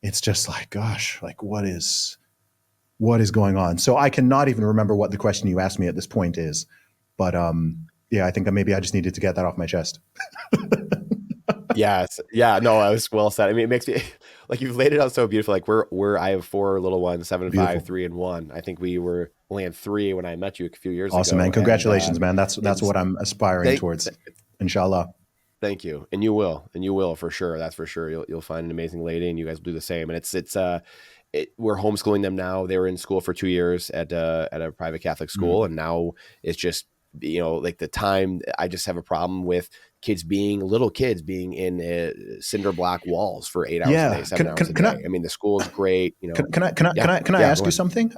it's just like, gosh, like what is going on? So I cannot even remember what the question you asked me at this point is. But yeah, I think that maybe I just needed to get that off my chest. Yes. Yeah. No, I was well said. I mean, it makes me like you've laid it out so beautiful. Like I have 4 little ones, 7, Beautiful. 5, 3, and 1. I think we were only had 3 when I met you a few years ago. Awesome, man. Congratulations, man. That's what I'm aspiring towards. Inshallah. Thank you. And you will for sure. That's for sure. You'll find an amazing lady, and you guys will do the same. And we're homeschooling them now. They were in school for 2 years at a private Catholic school, and now it's just like the time. I just have a problem with little kids being in cinder block walls for 8 hours a day, 7 hours a day. I mean, the school is great. Can I ask you something?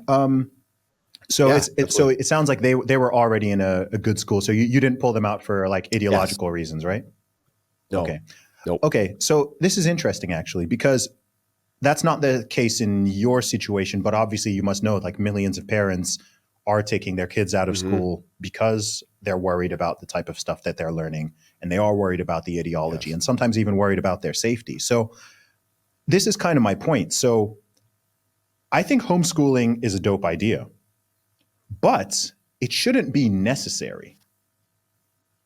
So so it sounds like they were already in a good school. So you didn't pull them out for like ideological reasons, right? No. Okay. Nope. Okay. So this is interesting actually, because that's not the case in your situation, but obviously you must know like millions of parents are taking their kids out of school because they're worried about the type of stuff that they're learning, and they are worried about the ideology and sometimes even worried about their safety. So this is kind of my point. So I think homeschooling is a dope idea, but it shouldn't be necessary.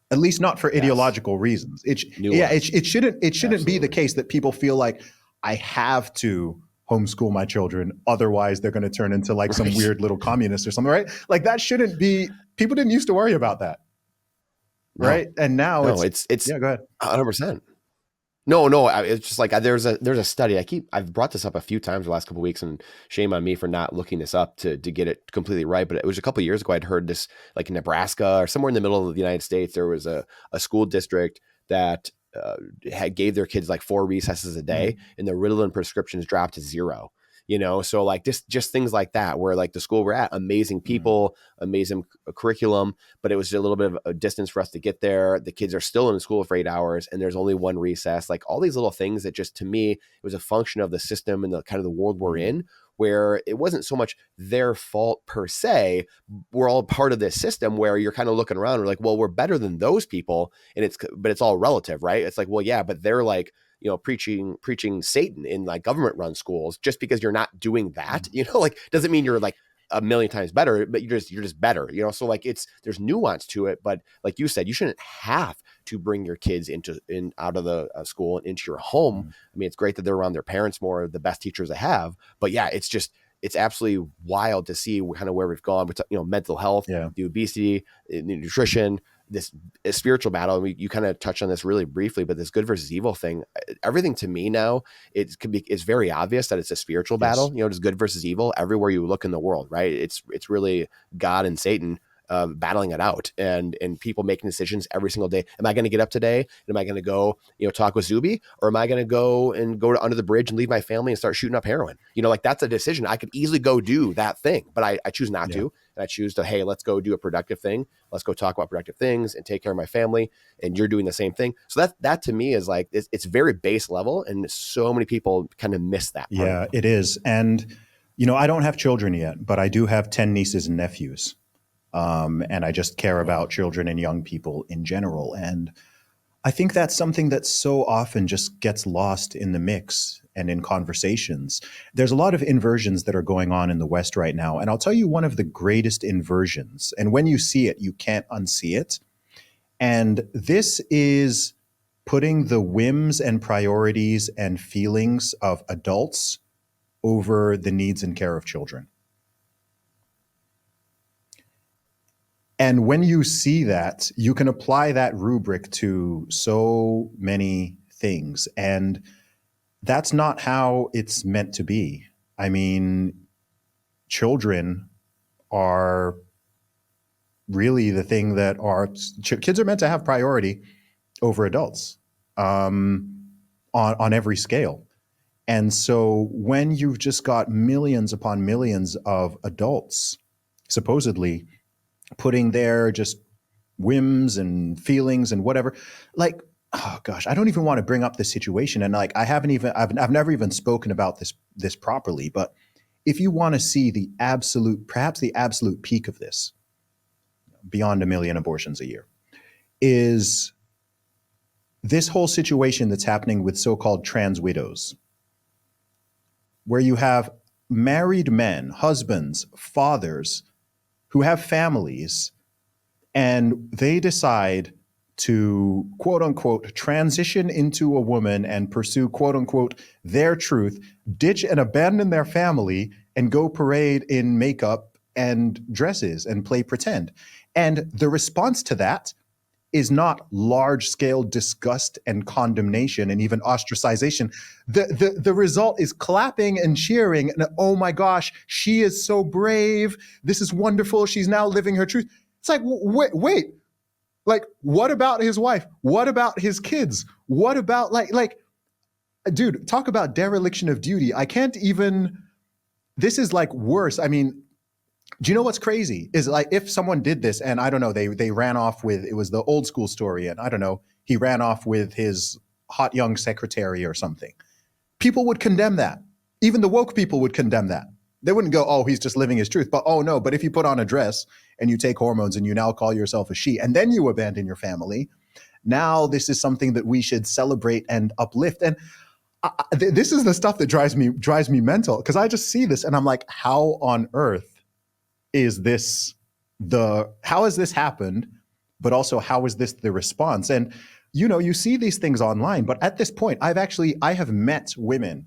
At least not for ideological reasons. It shouldn't be the case that people feel like I have to homeschool my children, otherwise they're going to turn into like some weird little communist or something, right? Like that shouldn't be. People didn't used to worry about that, right? And now it's yeah. Go ahead. 100%. No. It's just like there's a study. I've brought this up a few times the last couple of weeks, and shame on me for not looking this up to get it completely right. But it was a couple of years ago. I'd heard this, like in Nebraska or somewhere in the middle of the United States, there was a school district that gave their kids like 4 recesses a day, and the Ritalin prescriptions dropped to 0. So like just things like that, where like the school we're at, amazing people, amazing curriculum, but it was a little bit of a distance for us to get there. The kids are still in school for 8 hours and there's only 1 recess. Like all these little things that just, to me, it was a function of the system and the kind of the world we're in, where it wasn't so much their fault per se. We're all part of this system where you're kind of looking around and we're like, well, we're better than those people. But it's all relative, right? It's like, well, yeah, but they're like, preaching Satan in like government run schools. Just because you're not doing that, like doesn't mean you're like a million times better, but you're just better, so like there's nuance to it. But like you said, you shouldn't have to bring your kids out of the school and into your home. I mean, it's great that they're around their parents more, the best teachers they have, but yeah, it's absolutely wild to see kind of where we've gone with, mental health, the obesity, the nutrition, this spiritual battle. And you kind of touched on this really briefly, but this good versus evil thing, everything to me now, it's very obvious that it's a spiritual battle. It's good versus evil everywhere you look in the world, right? It's really God and Satan battling it out, and people making decisions every single day. Am I going to get up today? Am I going to go, talk with Zuby, or am I going to go to under the bridge and leave my family and start shooting up heroin? Like that's a decision. I could easily go do that thing, but I choose not to. And I choose to, hey, let's go do a productive thing. Let's go talk about productive things and take care of my family. And you're doing the same thing. So that to me is like, it's very base level. And so many people kind of miss that part. Yeah, it is. And, I don't have children yet, but I do have 10 nieces and nephews. And I just care about children and young people in general. And I think that's something that so often just gets lost in the mix and in conversations. There's a lot of inversions that are going on in the West right now. And I'll tell you one of the greatest inversions. And when you see it, you can't unsee it. And this is putting the whims and priorities and feelings of adults over the needs and care of children. And when you see that, you can apply that rubric to so many things. And that's not how it's meant to be. I mean, children are really the thing that kids are meant to have priority over adults on every scale. And so when you've just got millions upon millions of adults supposedly putting their just whims and feelings and whatever, like, oh gosh, I don't even want to bring up this situation. And like, I've never even spoken about this properly, but if you want to see perhaps the absolute peak of this, beyond 1 million abortions a year, is this whole situation that's happening with so-called trans widows, where you have married men, husbands, fathers, who have families, and they decide to, quote unquote, transition into a woman and pursue, quote unquote, their truth, ditch and abandon their family and go parade in makeup and dresses and play pretend. And the response to that is not large scale disgust and condemnation and even ostracization. The result is clapping and cheering and, oh my gosh, she is so brave. This is wonderful. She's now living her truth. It's like, wait, like, what about his wife? What about his kids? What about dude, talk about dereliction of duty. I can't even, this is like worse. I mean, do you know what's crazy? Is like if someone did this and I don't know, they ran off with, it was the old school story, and I don't know, he ran off with his hot young secretary or something. People would condemn that. Even the woke people would condemn that. They wouldn't go, oh, he's just living his truth. But oh no, but if you put on a dress and you take hormones and you now call yourself a she, and then you abandon your family, now this is something that we should celebrate and uplift. And this is the stuff that drives me mental, because I just see this and I'm like, how on earth is this how has this happened? But also, how is this the response? And you see these things online, but at this point, I have met women.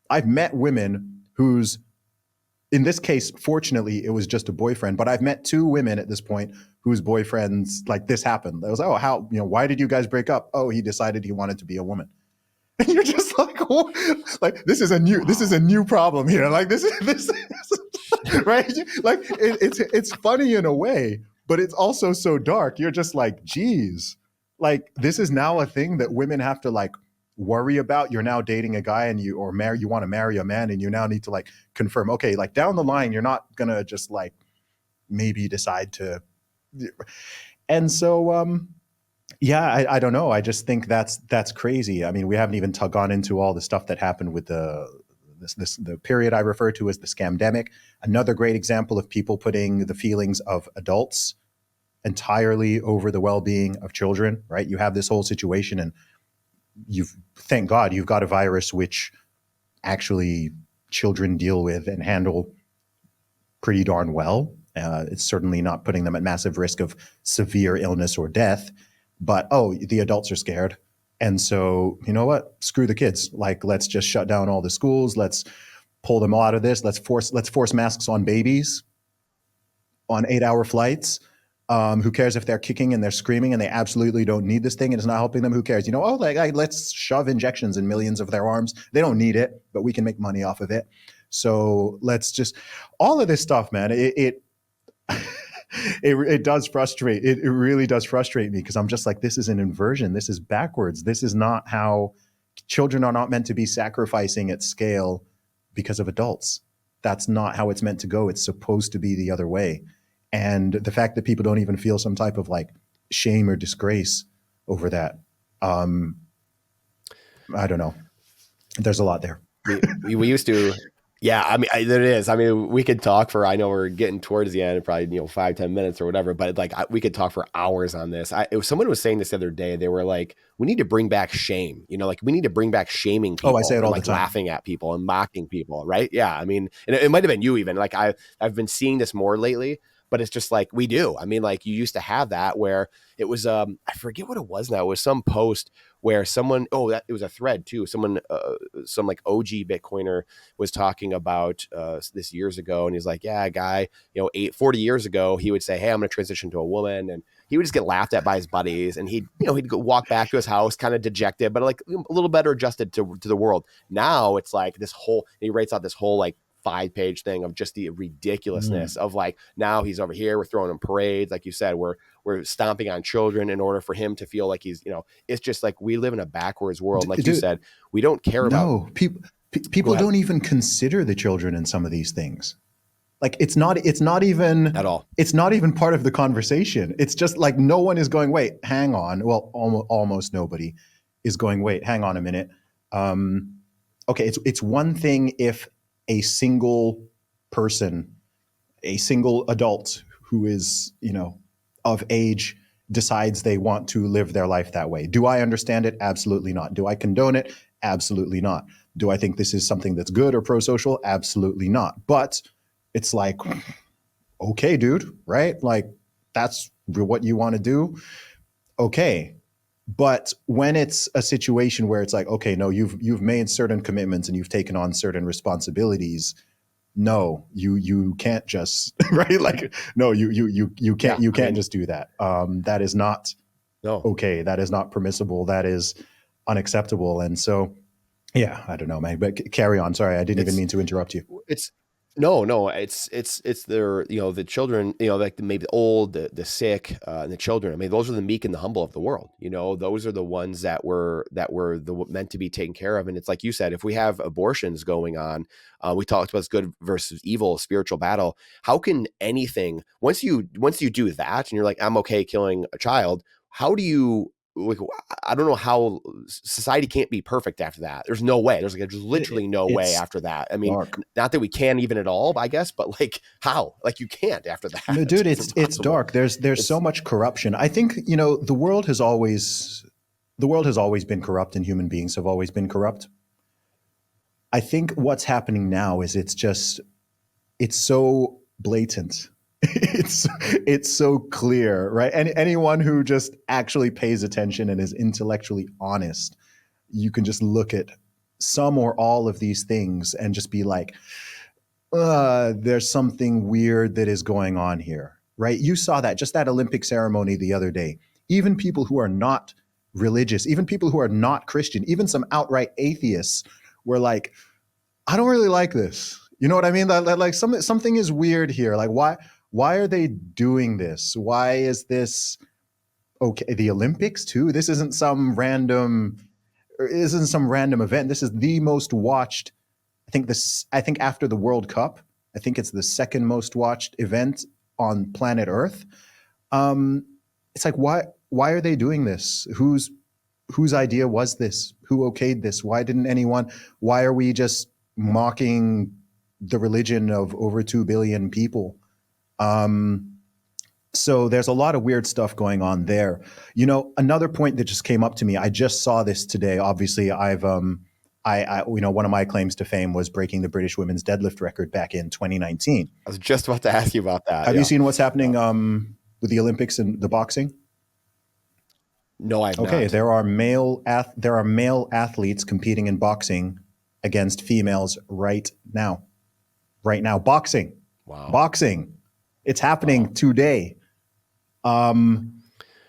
I've met women whose, in this case, fortunately, it was just a boyfriend, but I've met two women at this point whose boyfriends, like, this happened. I was, oh, how, why did you guys break up? Oh, he decided he wanted to be a woman. And you're just like, oh, like, this is a new problem here. Like, this is right? Like, it's funny in a way, but it's also so dark. You're just like, geez, like, this is now a thing that women have to like worry about. You're now dating a guy and you want to marry a man, and you now need to like confirm, okay, like down the line, you're not gonna just like maybe decide to. And so, yeah, I don't know. I just think that's crazy. I mean, we haven't even gone into all the stuff that happened with the period I refer to as the scamdemic. Another great example of people putting the feelings of adults entirely over the well-being of children, right? You have this whole situation, and thank God you've got a virus which actually children deal with and handle pretty darn well. It's certainly not putting them at massive risk of severe illness or death, but the adults are scared. And so, you know what? Screw the kids. Like, let's just shut down all the schools. Let's pull them all out of this. Let's force masks on babies on 8-hour flights. Who cares if they're kicking and they're screaming and they absolutely don't need this thing and it's not helping them? Who cares? Let's shove injections in millions of their arms. They don't need it, but we can make money off of it. So let's just, all of this stuff, man, it does frustrate. It really does frustrate me, because I'm just like, this is an inversion. This is backwards. This is not how children are not meant to be sacrificing at scale because of adults. That's not how it's meant to go. It's supposed to be the other way. And the fact that people don't even feel some type of like shame or disgrace over that. I don't know. There's a lot there. We used to, yeah, I mean, there it is. I mean, we could talk for, I know we're getting towards the end, probably, 5-10 minutes or whatever, but like, we could talk for hours on this. Someone was saying this the other day. They were like, we need to bring back shame, like we need to bring back shaming people. I say it all the time. Laughing at people and mocking people. Right. Yeah. I mean, and it might've been you even, like I've been seeing this more lately, but it's just like, we do. I mean, like, you used to have that where it was, I forget what it was now. It was some post where someone, it was a thread too. Someone, some like OG Bitcoiner was talking about this years ago. And he's like, yeah, a guy, 40 years ago, he would say, hey, I'm going to transition to a woman. And he would just get laughed at by his buddies. And he'd go walk back to his house, kind of dejected, but like a little better adjusted to the world. Now it's like he writes out this whole like 5-page thing of just the ridiculousness of like, now he's over here, we're throwing him parades, like you said, we're stomping on children in order for him to feel like he's, it's just like, we live in a backwards world. Like you said, we don't care about people don't even consider the children in some of these things. Like, it's not even at all. It's not even part of the conversation. It's just like, no one is going, wait, hang on. Well, almost nobody is going, wait, hang on a minute. Okay. It's one thing if a single person, a single adult who is, of age, decides they want to live their life that way. Do I understand it? Absolutely not. Do I condone it? Absolutely not. Do I think this is something that's good or pro-social? Absolutely not. But it's like, okay, dude, right? Like, that's what you want to do. Okay. But when it's a situation where it's like, okay, no, you've made certain commitments and you've taken on certain responsibilities. No, you can't just right. Like, no, you can't just do that. That is not okay. That is not permissible. That is unacceptable. And so, yeah, I don't know, man. But carry on. Sorry, I didn't even mean to interrupt you. No, it's their, the children, like maybe the old, the sick, and the children. I mean, those are the meek and the humble of the world. Those are the ones that were meant to be taken care of. And it's like you said, if we have abortions going on, we talked about this good versus evil spiritual battle. How can anything once you do that and you're like, I'm okay killing a child? How do you? Like, I don't know how society can't be perfect after that. There's no way. There's literally no way It's after that. I mean, dark. not that we can even at all, I guess, but like how? Like you can't after No, that. dude, It's it's impossible. dark. There's so It's much corruption. I think, the world has always been corrupt and human beings have always been corrupt. I think what's happening now is it's so blatant. It's so clear, right? And anyone who just actually pays attention and is intellectually honest, you can just look at some or all of these things and just be like, there's something weird that is going on here, right? You saw that, just that Olympic ceremony the other day. Even people who are not religious, even people who are not Christian, even some outright atheists were like, I don't really like this. You know what I mean? Like something is weird here. Like why are they doing this? Why is this okay? The Olympics too. This isn't some random event. This is the most watched. I think after the World Cup, I think it's the second most watched event on planet Earth. Um, it's like why are they doing this? Whose idea was this? Who okayed this? Why didn't anyone? Why are we just mocking the religion of over 2 billion people? Um, so there's a lot of weird stuff going on there. Another point that just came up to me. I just saw this today. Obviously, one of my claims to fame was breaking the British women's deadlift record back in 2019. I was just about to ask you about that. Have you Yeah. seen what's happening with the Olympics and the boxing? No, I've Okay, not. there are male athletes competing in boxing against females right now. Right now, boxing. Wow. Boxing. It's happening Wow. today.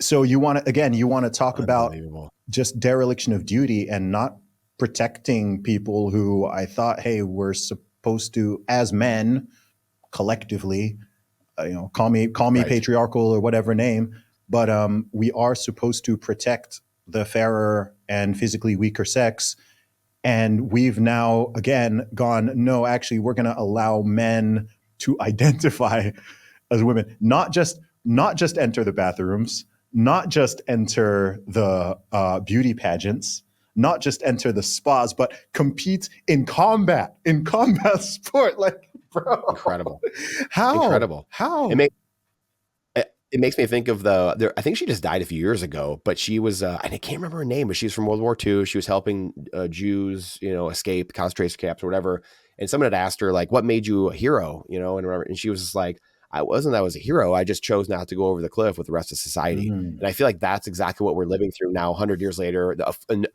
So you want to talk about Unbelievable. just dereliction of duty and not protecting people who I thought, hey, we're supposed to, as men, collectively, call me Right. patriarchal or whatever name, but we are supposed to protect the fairer and physically weaker sex. And we've now again gone, no, actually, we're going to allow men to identify as women, not just enter the bathrooms, not just enter the beauty pageants, not just enter the spas, but compete in combat sport. Like, bro, Incredible. how? Incredible. It How? makes it makes me think of I think she just died a few years ago, but she was, and I can't remember her name, but she's from World War II. She was helping Jews, escape concentration camps or whatever. And someone had asked her, like, what made you a hero, and she was just like, I was a hero. I just chose not to go over the cliff with the rest of society. Mm. And I feel like that's exactly what we're living through now, 100 years later,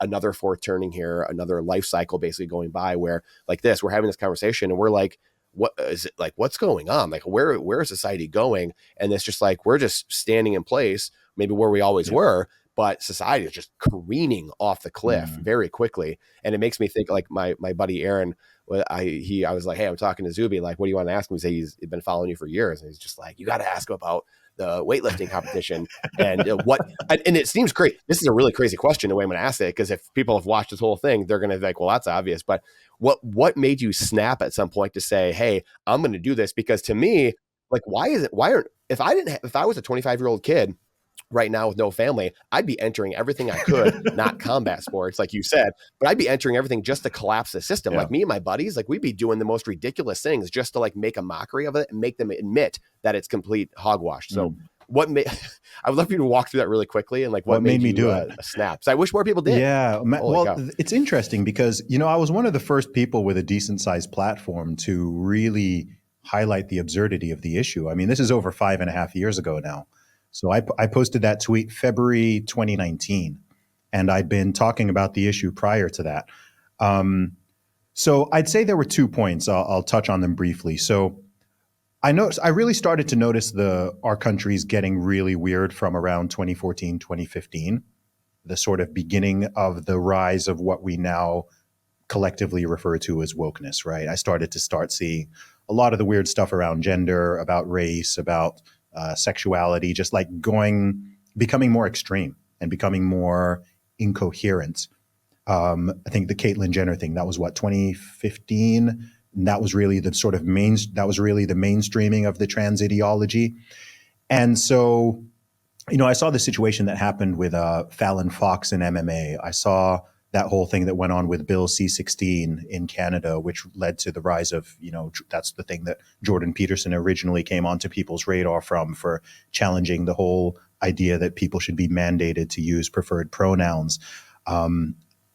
another fourth turning here, another life cycle basically going by where like this, we're having this conversation and we're like, what is it like? What's going on? Like, where is society going? And it's just like, we're just standing in place, maybe where we always Yeah. were, but society is just careening off the cliff Mm. very quickly. And it makes me think like my buddy Aaron, I was like, hey, I'm talking to Zuby. Like, what do you want to ask him? He said he's been following you for years. And he's just like, you got to ask him about the weightlifting competition and and it seems great. This is a really crazy question the way I'm going to ask it, because if people have watched this whole thing, they're going to be like, well, that's obvious. But what made you snap at some point to say, hey, I'm going to do this? Because to me, like, if I was a 25-year-old kid right now with no family, I'd be entering everything I could, not combat sports, like you said, but I'd be entering everything just to collapse the system. Yeah. Like me and my buddies, like we'd be doing the most ridiculous things just to like make a mockery of it and make them admit that it's complete hogwash. So Mm. I would love for you to walk through that really quickly and like what What made made me you do it? snap. So I wish more people did. Yeah. Holy Well, cow. it's interesting because, I was one of the first people with a decent sized platform to really highlight the absurdity of the issue. I mean, this is over 5.5 years ago now. So I posted that tweet February 2019, and I'd been talking about the issue prior to that. So I'd say there were 2 points. I'll touch on them briefly. So I really started to notice our country's getting really weird from around 2014, 2015, the sort of beginning of the rise of what we now collectively refer to as wokeness, right? I started to see a lot of the weird stuff around gender, about race, about sexuality, just like becoming more extreme and becoming more incoherent. I think the Caitlyn Jenner thing, that was what, 2015? And that was really the sort of that was really the mainstreaming of the trans ideology. And so, I saw the situation that happened with Fallon Fox in MMA. I saw that whole thing that went on with Bill C-16 in Canada, which led to the rise of, that's the thing that Jordan Peterson originally came onto people's radar from, for challenging the whole idea that people should be mandated to use preferred pronouns.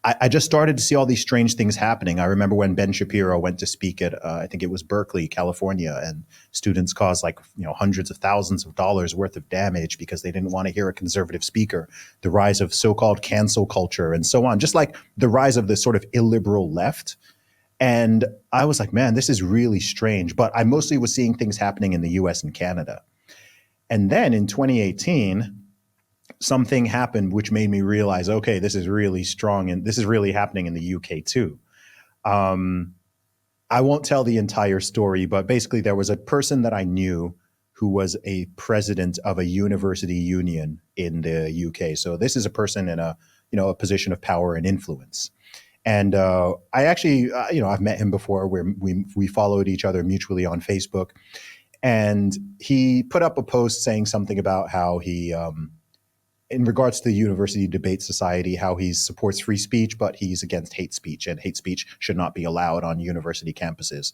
I just started to see all these strange things happening. I remember when Ben Shapiro went to speak at, I think it was Berkeley, California, and students caused hundreds of thousands of dollars worth of damage because they didn't want to hear a conservative speaker. The rise of so-called cancel culture and so on, just like the rise of the sort of illiberal left. And I was like, man, this is really strange. But I mostly was seeing things happening in the US and Canada. And then in 2018, something happened which made me realize, okay, this is really strong and this is really happening in the UK too. I won't tell the entire story, but basically there was a person that I knew who was a president of a university union in the UK. So this is a person in a position of power and influence. And I actually, I've met him before, where we followed each other mutually on Facebook. And he put up a post saying something about how he, in regards to the University Debate Society, how he supports free speech, but he's against hate speech, and hate speech should not be allowed on university campuses.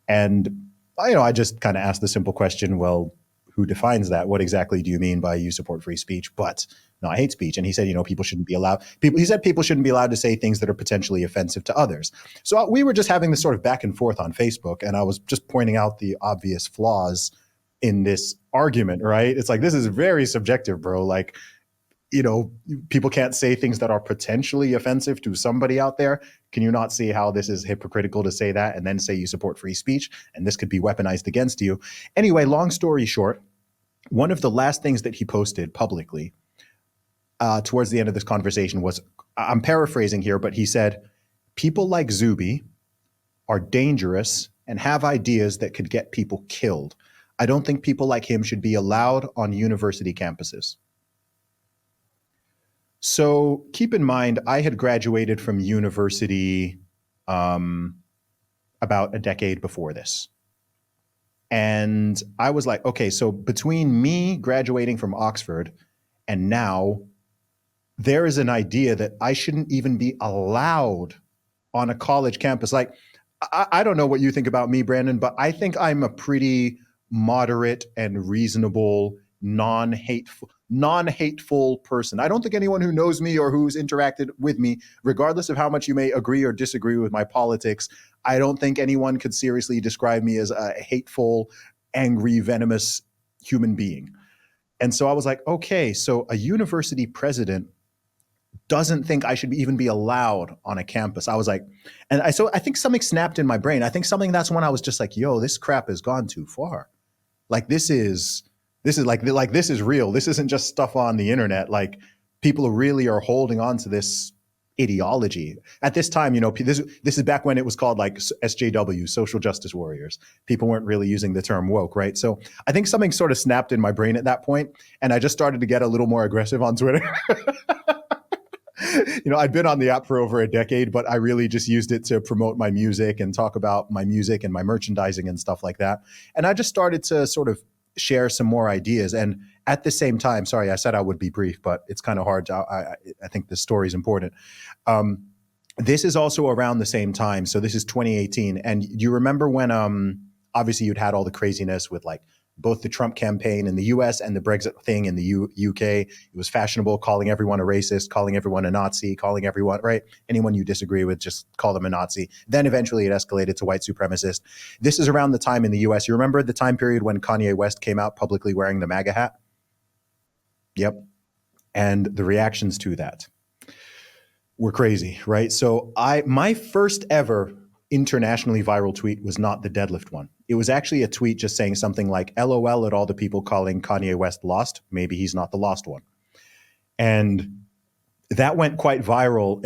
And, I just kind of asked the simple question, well, who defines that? What exactly do you mean by you support free speech, but not hate speech? And he said, people shouldn't be allowed. He said people shouldn't be allowed to say things that are potentially offensive to others. So we were just having this sort of back and forth on Facebook, and I was just pointing out the obvious flaws in this argument, right? It's like, this is very subjective, bro. Like, people can't say things that are potentially offensive to somebody out there. Can you not see how this is hypocritical to say that and then say you support free speech and this could be weaponized against you? Anyway, long story short, one of the last things that he posted publicly towards the end of this conversation was, I'm paraphrasing here, but he said, people like Zuby are dangerous and have ideas that could get people killed. I don't think people like him should be allowed on university campuses. So keep in mind, I had graduated from university about a decade before this. And I was like, okay, so between me graduating from Oxford and now, there is an idea that I shouldn't even be allowed on a college campus. Like, I don't know what you think about me, Brandon, but I think I'm a pretty moderate and reasonable, non-hateful person. I don't think anyone who knows me or who's interacted with me, regardless of how much you may agree or disagree with my politics, I don't think anyone could seriously describe me as a hateful, angry, venomous human being. And so I was like, okay, so a university president doesn't think I should even be allowed on a campus. I was like, so I think something snapped in my brain. I think that's when I was just like, yo, this crap has gone too far. Like, this is real. This isn't just stuff on the internet. Like, people really are holding on to this ideology. At this time, this is back when it was called like SJW, social justice warriors. People weren't really using the term woke, right? So I think something sort of snapped in my brain at that point, and I just started to get a little more aggressive on Twitter. I'd been on the app for over a decade, but I really just used it to promote my music and talk about my music and my merchandising and stuff like that. And I just started to sort of share some more ideas. And at the same time, sorry, I said I would be brief, but it's kind of hard. I think the story is important. This is also around the same time. So this is 2018. And you remember when, obviously you'd had all the craziness with like both the Trump campaign in the US and the Brexit thing in the UK. It was fashionable calling everyone a racist, calling everyone a Nazi, calling everyone, right? Anyone you disagree with, just call them a Nazi. Then eventually it escalated to white supremacist. This is around the time in the US. You remember the time period when Kanye West came out publicly wearing the MAGA hat? Yep. And the reactions to that were crazy, right? So my first ever internationally viral tweet was not the deadlift one. It was actually a tweet just saying something like, LOL at all the people calling Kanye West lost. Maybe he's not the lost one. And that went quite viral.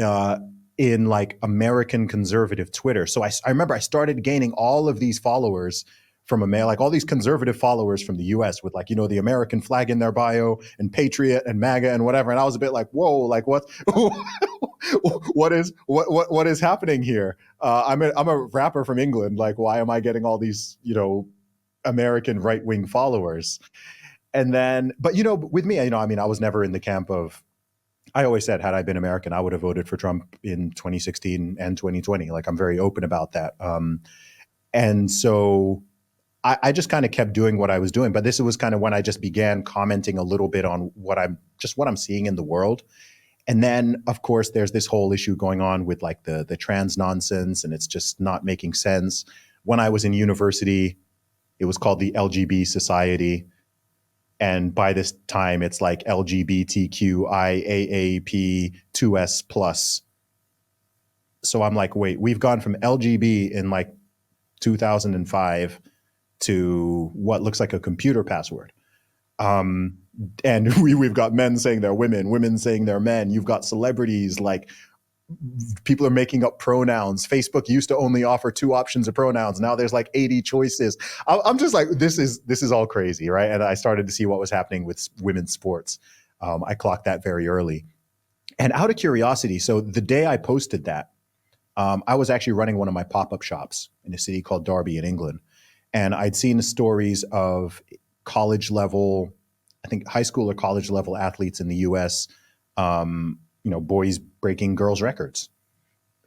in like American conservative Twitter. So I remember I started gaining all of these followers from like all these conservative followers from the US with like, the American flag in their bio and Patriot and MAGA and whatever. And I was a bit like, whoa, like what, what is happening here? I'm a rapper from England. Like, why am I getting all these, American right-wing followers? And then, but, with me, I mean, I was never in the camp of, I always said, had I been American, I would have voted for Trump in 2016 and 2020. Like, I'm very open about that. And so I just kind of kept doing what I was doing. But this was kind of when I just began commenting a little bit on what I'm seeing in the world. And then, of course, there's this whole issue going on with like the trans nonsense, and it's just not making sense. When I was in university, it was called the LGB Society. And by this time, it's like LGBTQIAAP2S plus. So I'm like, wait, we've gone from LGB in like 2005 to what looks like a computer password. And we've got men saying they're women saying they're men. You've got celebrities, like people are making up pronouns. Facebook used to only offer 2 options of pronouns. Now there's like 80 choices. I'm just like, this is all crazy, right? And I started to see what was happening with women's sports. I clocked that very early. And out of curiosity, so the day I posted that, I was actually running one of my pop-up shops in a city called Derby in England. And I'd seen stories of college level, I think high school or college level athletes in the US, boys breaking girls' records.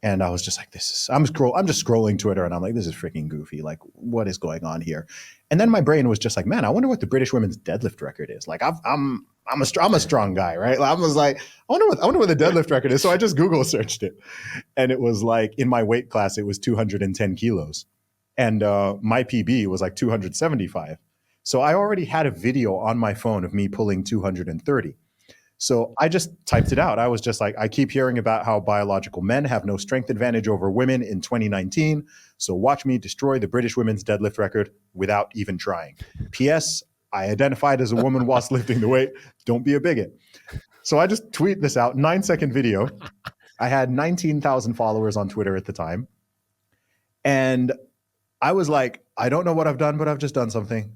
And I was just like, I'm just scrolling Twitter and I'm like, this is freaking goofy. Like, what is going on here? And then my brain was just like, man, I wonder what the British women's deadlift record is. Like, I'm a strong guy, right? I was like, I wonder what the deadlift record is. So I just Google searched it. And it was like, in my weight class, it was 210 kilos. And my PB was like 275. So I already had a video on my phone of me pulling 230. So I just typed it out. I was just like, I keep hearing about how biological men have no strength advantage over women in 2019. So watch me destroy the British women's deadlift record without even trying. P.S. I identified as a woman whilst lifting the weight. Don't be a bigot. So I just tweet this out, 9-second video. I had 19,000 followers on Twitter at the time. And I was like, I don't know what I've done, but I've just done something.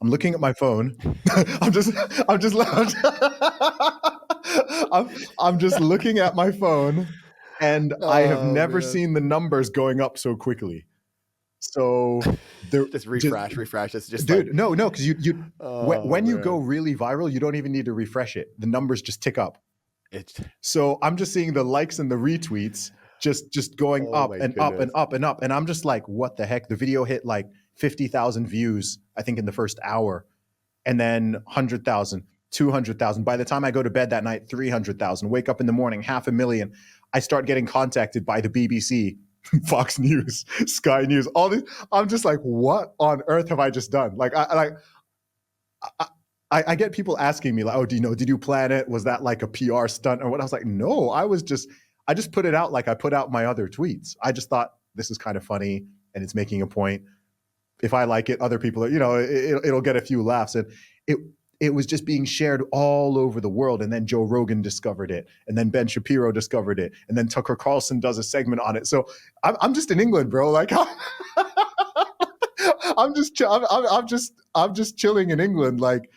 I'm looking at my phone. I'm just looking at my phone, and I have never seen the numbers going up so quickly. So just refresh. It's just dude, like, no, because when you go really viral, you don't even need to refresh it. The numbers just tick up. So I'm just seeing the likes and the retweets just going up and up and up and up. And I'm just like, what the heck? The video hit like 50,000 views, I think, in the first hour, and then 100,000, 200,000. By the time I go to bed that night, 300,000. Wake up in the morning, 500,000. I start getting contacted by the BBC, Fox News, Sky News, all these. I'm just like, what on earth have I just done? Like, I get people asking me like, oh, did you plan it? Was that like a PR stunt or what? I was like, no, I just put it out like I put out my other tweets. I just thought this is kind of funny and it's making a point. If I like it, other people, it'll get a few laughs. And it was just being shared all over the world. And then Joe Rogan discovered it. And then Ben Shapiro discovered it. And then Tucker Carlson does a segment on it. So I'm just in England, bro. Like, I'm just chilling in England. Like,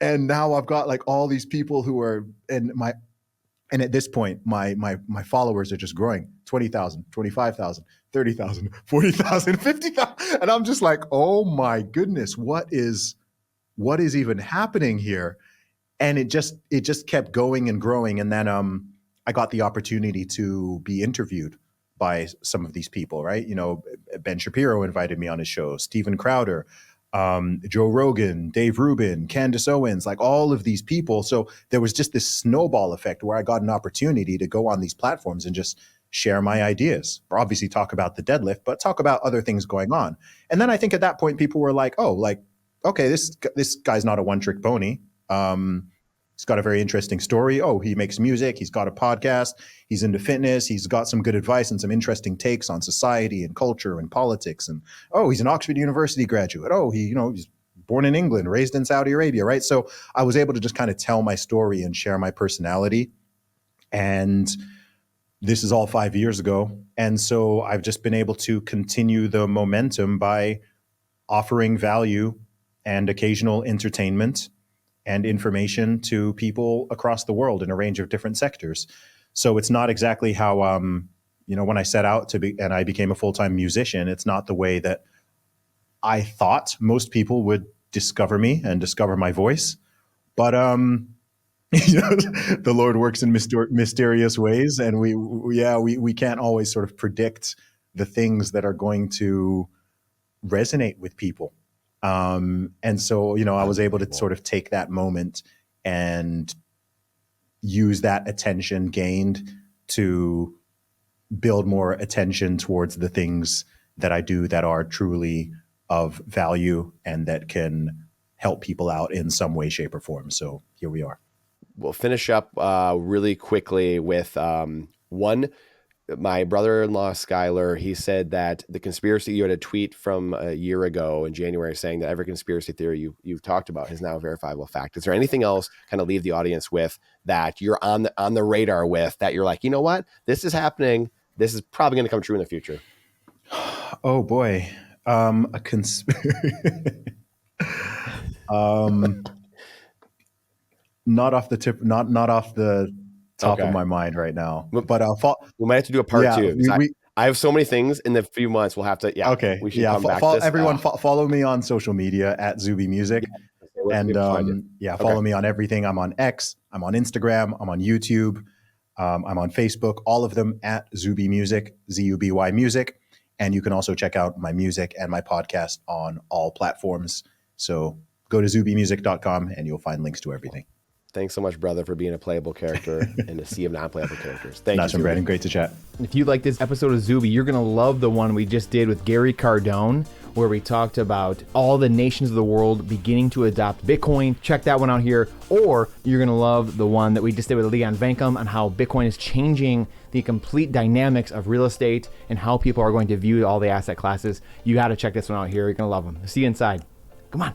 and now I've got like all these people who are and at this point, my followers are just growing, 20,000, 25,000, 30,000, 40,000, 50,000. And I'm just like, oh my goodness, what is even happening here? And it just kept going and growing. And then I got the opportunity to be interviewed by some of these people, right? Ben Shapiro invited me on his show, Steven Crowder, Joe Rogan, Dave Rubin, Candace Owens, like all of these people. So there was just this snowball effect where I got an opportunity to go on these platforms and just share my ideas, or obviously talk about the deadlift, but talk about other things going on. And then I think at that point, people were like, oh, like, okay, this guy's not a one-trick pony. He's got a very interesting story. Oh, he makes music. He's got a podcast. He's into fitness. He's got some good advice and some interesting takes on society and culture and politics. And, oh, he's an Oxford University graduate. Oh, he's born in England, raised in Saudi Arabia, right? So I was able to just kind of tell my story and share my personality. And this is all 5 years ago. And so I've just been able to continue the momentum by offering value and occasional entertainment and information to people across the world in a range of different sectors. So it's not exactly how, when I set out to be and I became a full-time musician, it's not the way that I thought most people would discover me and discover my voice. But the Lord works in mysterious ways, and we can't always sort of predict the things that are going to resonate with people. And so, I was able to sort of take that moment and use that attention gained to build more attention towards the things that I do that are truly of value and that can help people out in some way, shape, or form. So here we are. We'll finish up really quickly with one. My brother-in-law, Skylar, he said that the conspiracy, you had a tweet from a year ago in January saying that every conspiracy theory you've talked about is now a verifiable fact. Is there anything else kind of leave the audience with that you're on the radar with, that you're like, you know what, this is happening. This is probably going to come true in the future. Oh boy. A conspiracy. Not off the top of my mind right now, but we might have to do a part two. I have so many things in the few months. We'll have to. Yeah. Okay. We should come back to this. Everyone follow me on social media at Zuby Music. Yeah, and follow me on everything. I'm on X. I'm on Instagram. I'm on YouTube. I'm on Facebook. All of them at Zuby Music, ZUBY Music. And you can also check out my music and my podcast on all platforms. So go to zubymusic.com and you'll find links to everything. Thanks so much, brother, for being a playable character in a sea of non-playable characters. Thank you. Nice one, Brandon. Great to chat. If you like this episode of Zuby, you're going to love the one we just did with Gary Cardone, where we talked about all the nations of the world beginning to adopt Bitcoin. Check that one out here. Or you're going to love the one that we just did with Leon Vankum on how Bitcoin is changing the complete dynamics of real estate and how people are going to view all the asset classes. You got to check this one out here. You're going to love them. See you inside. Come on.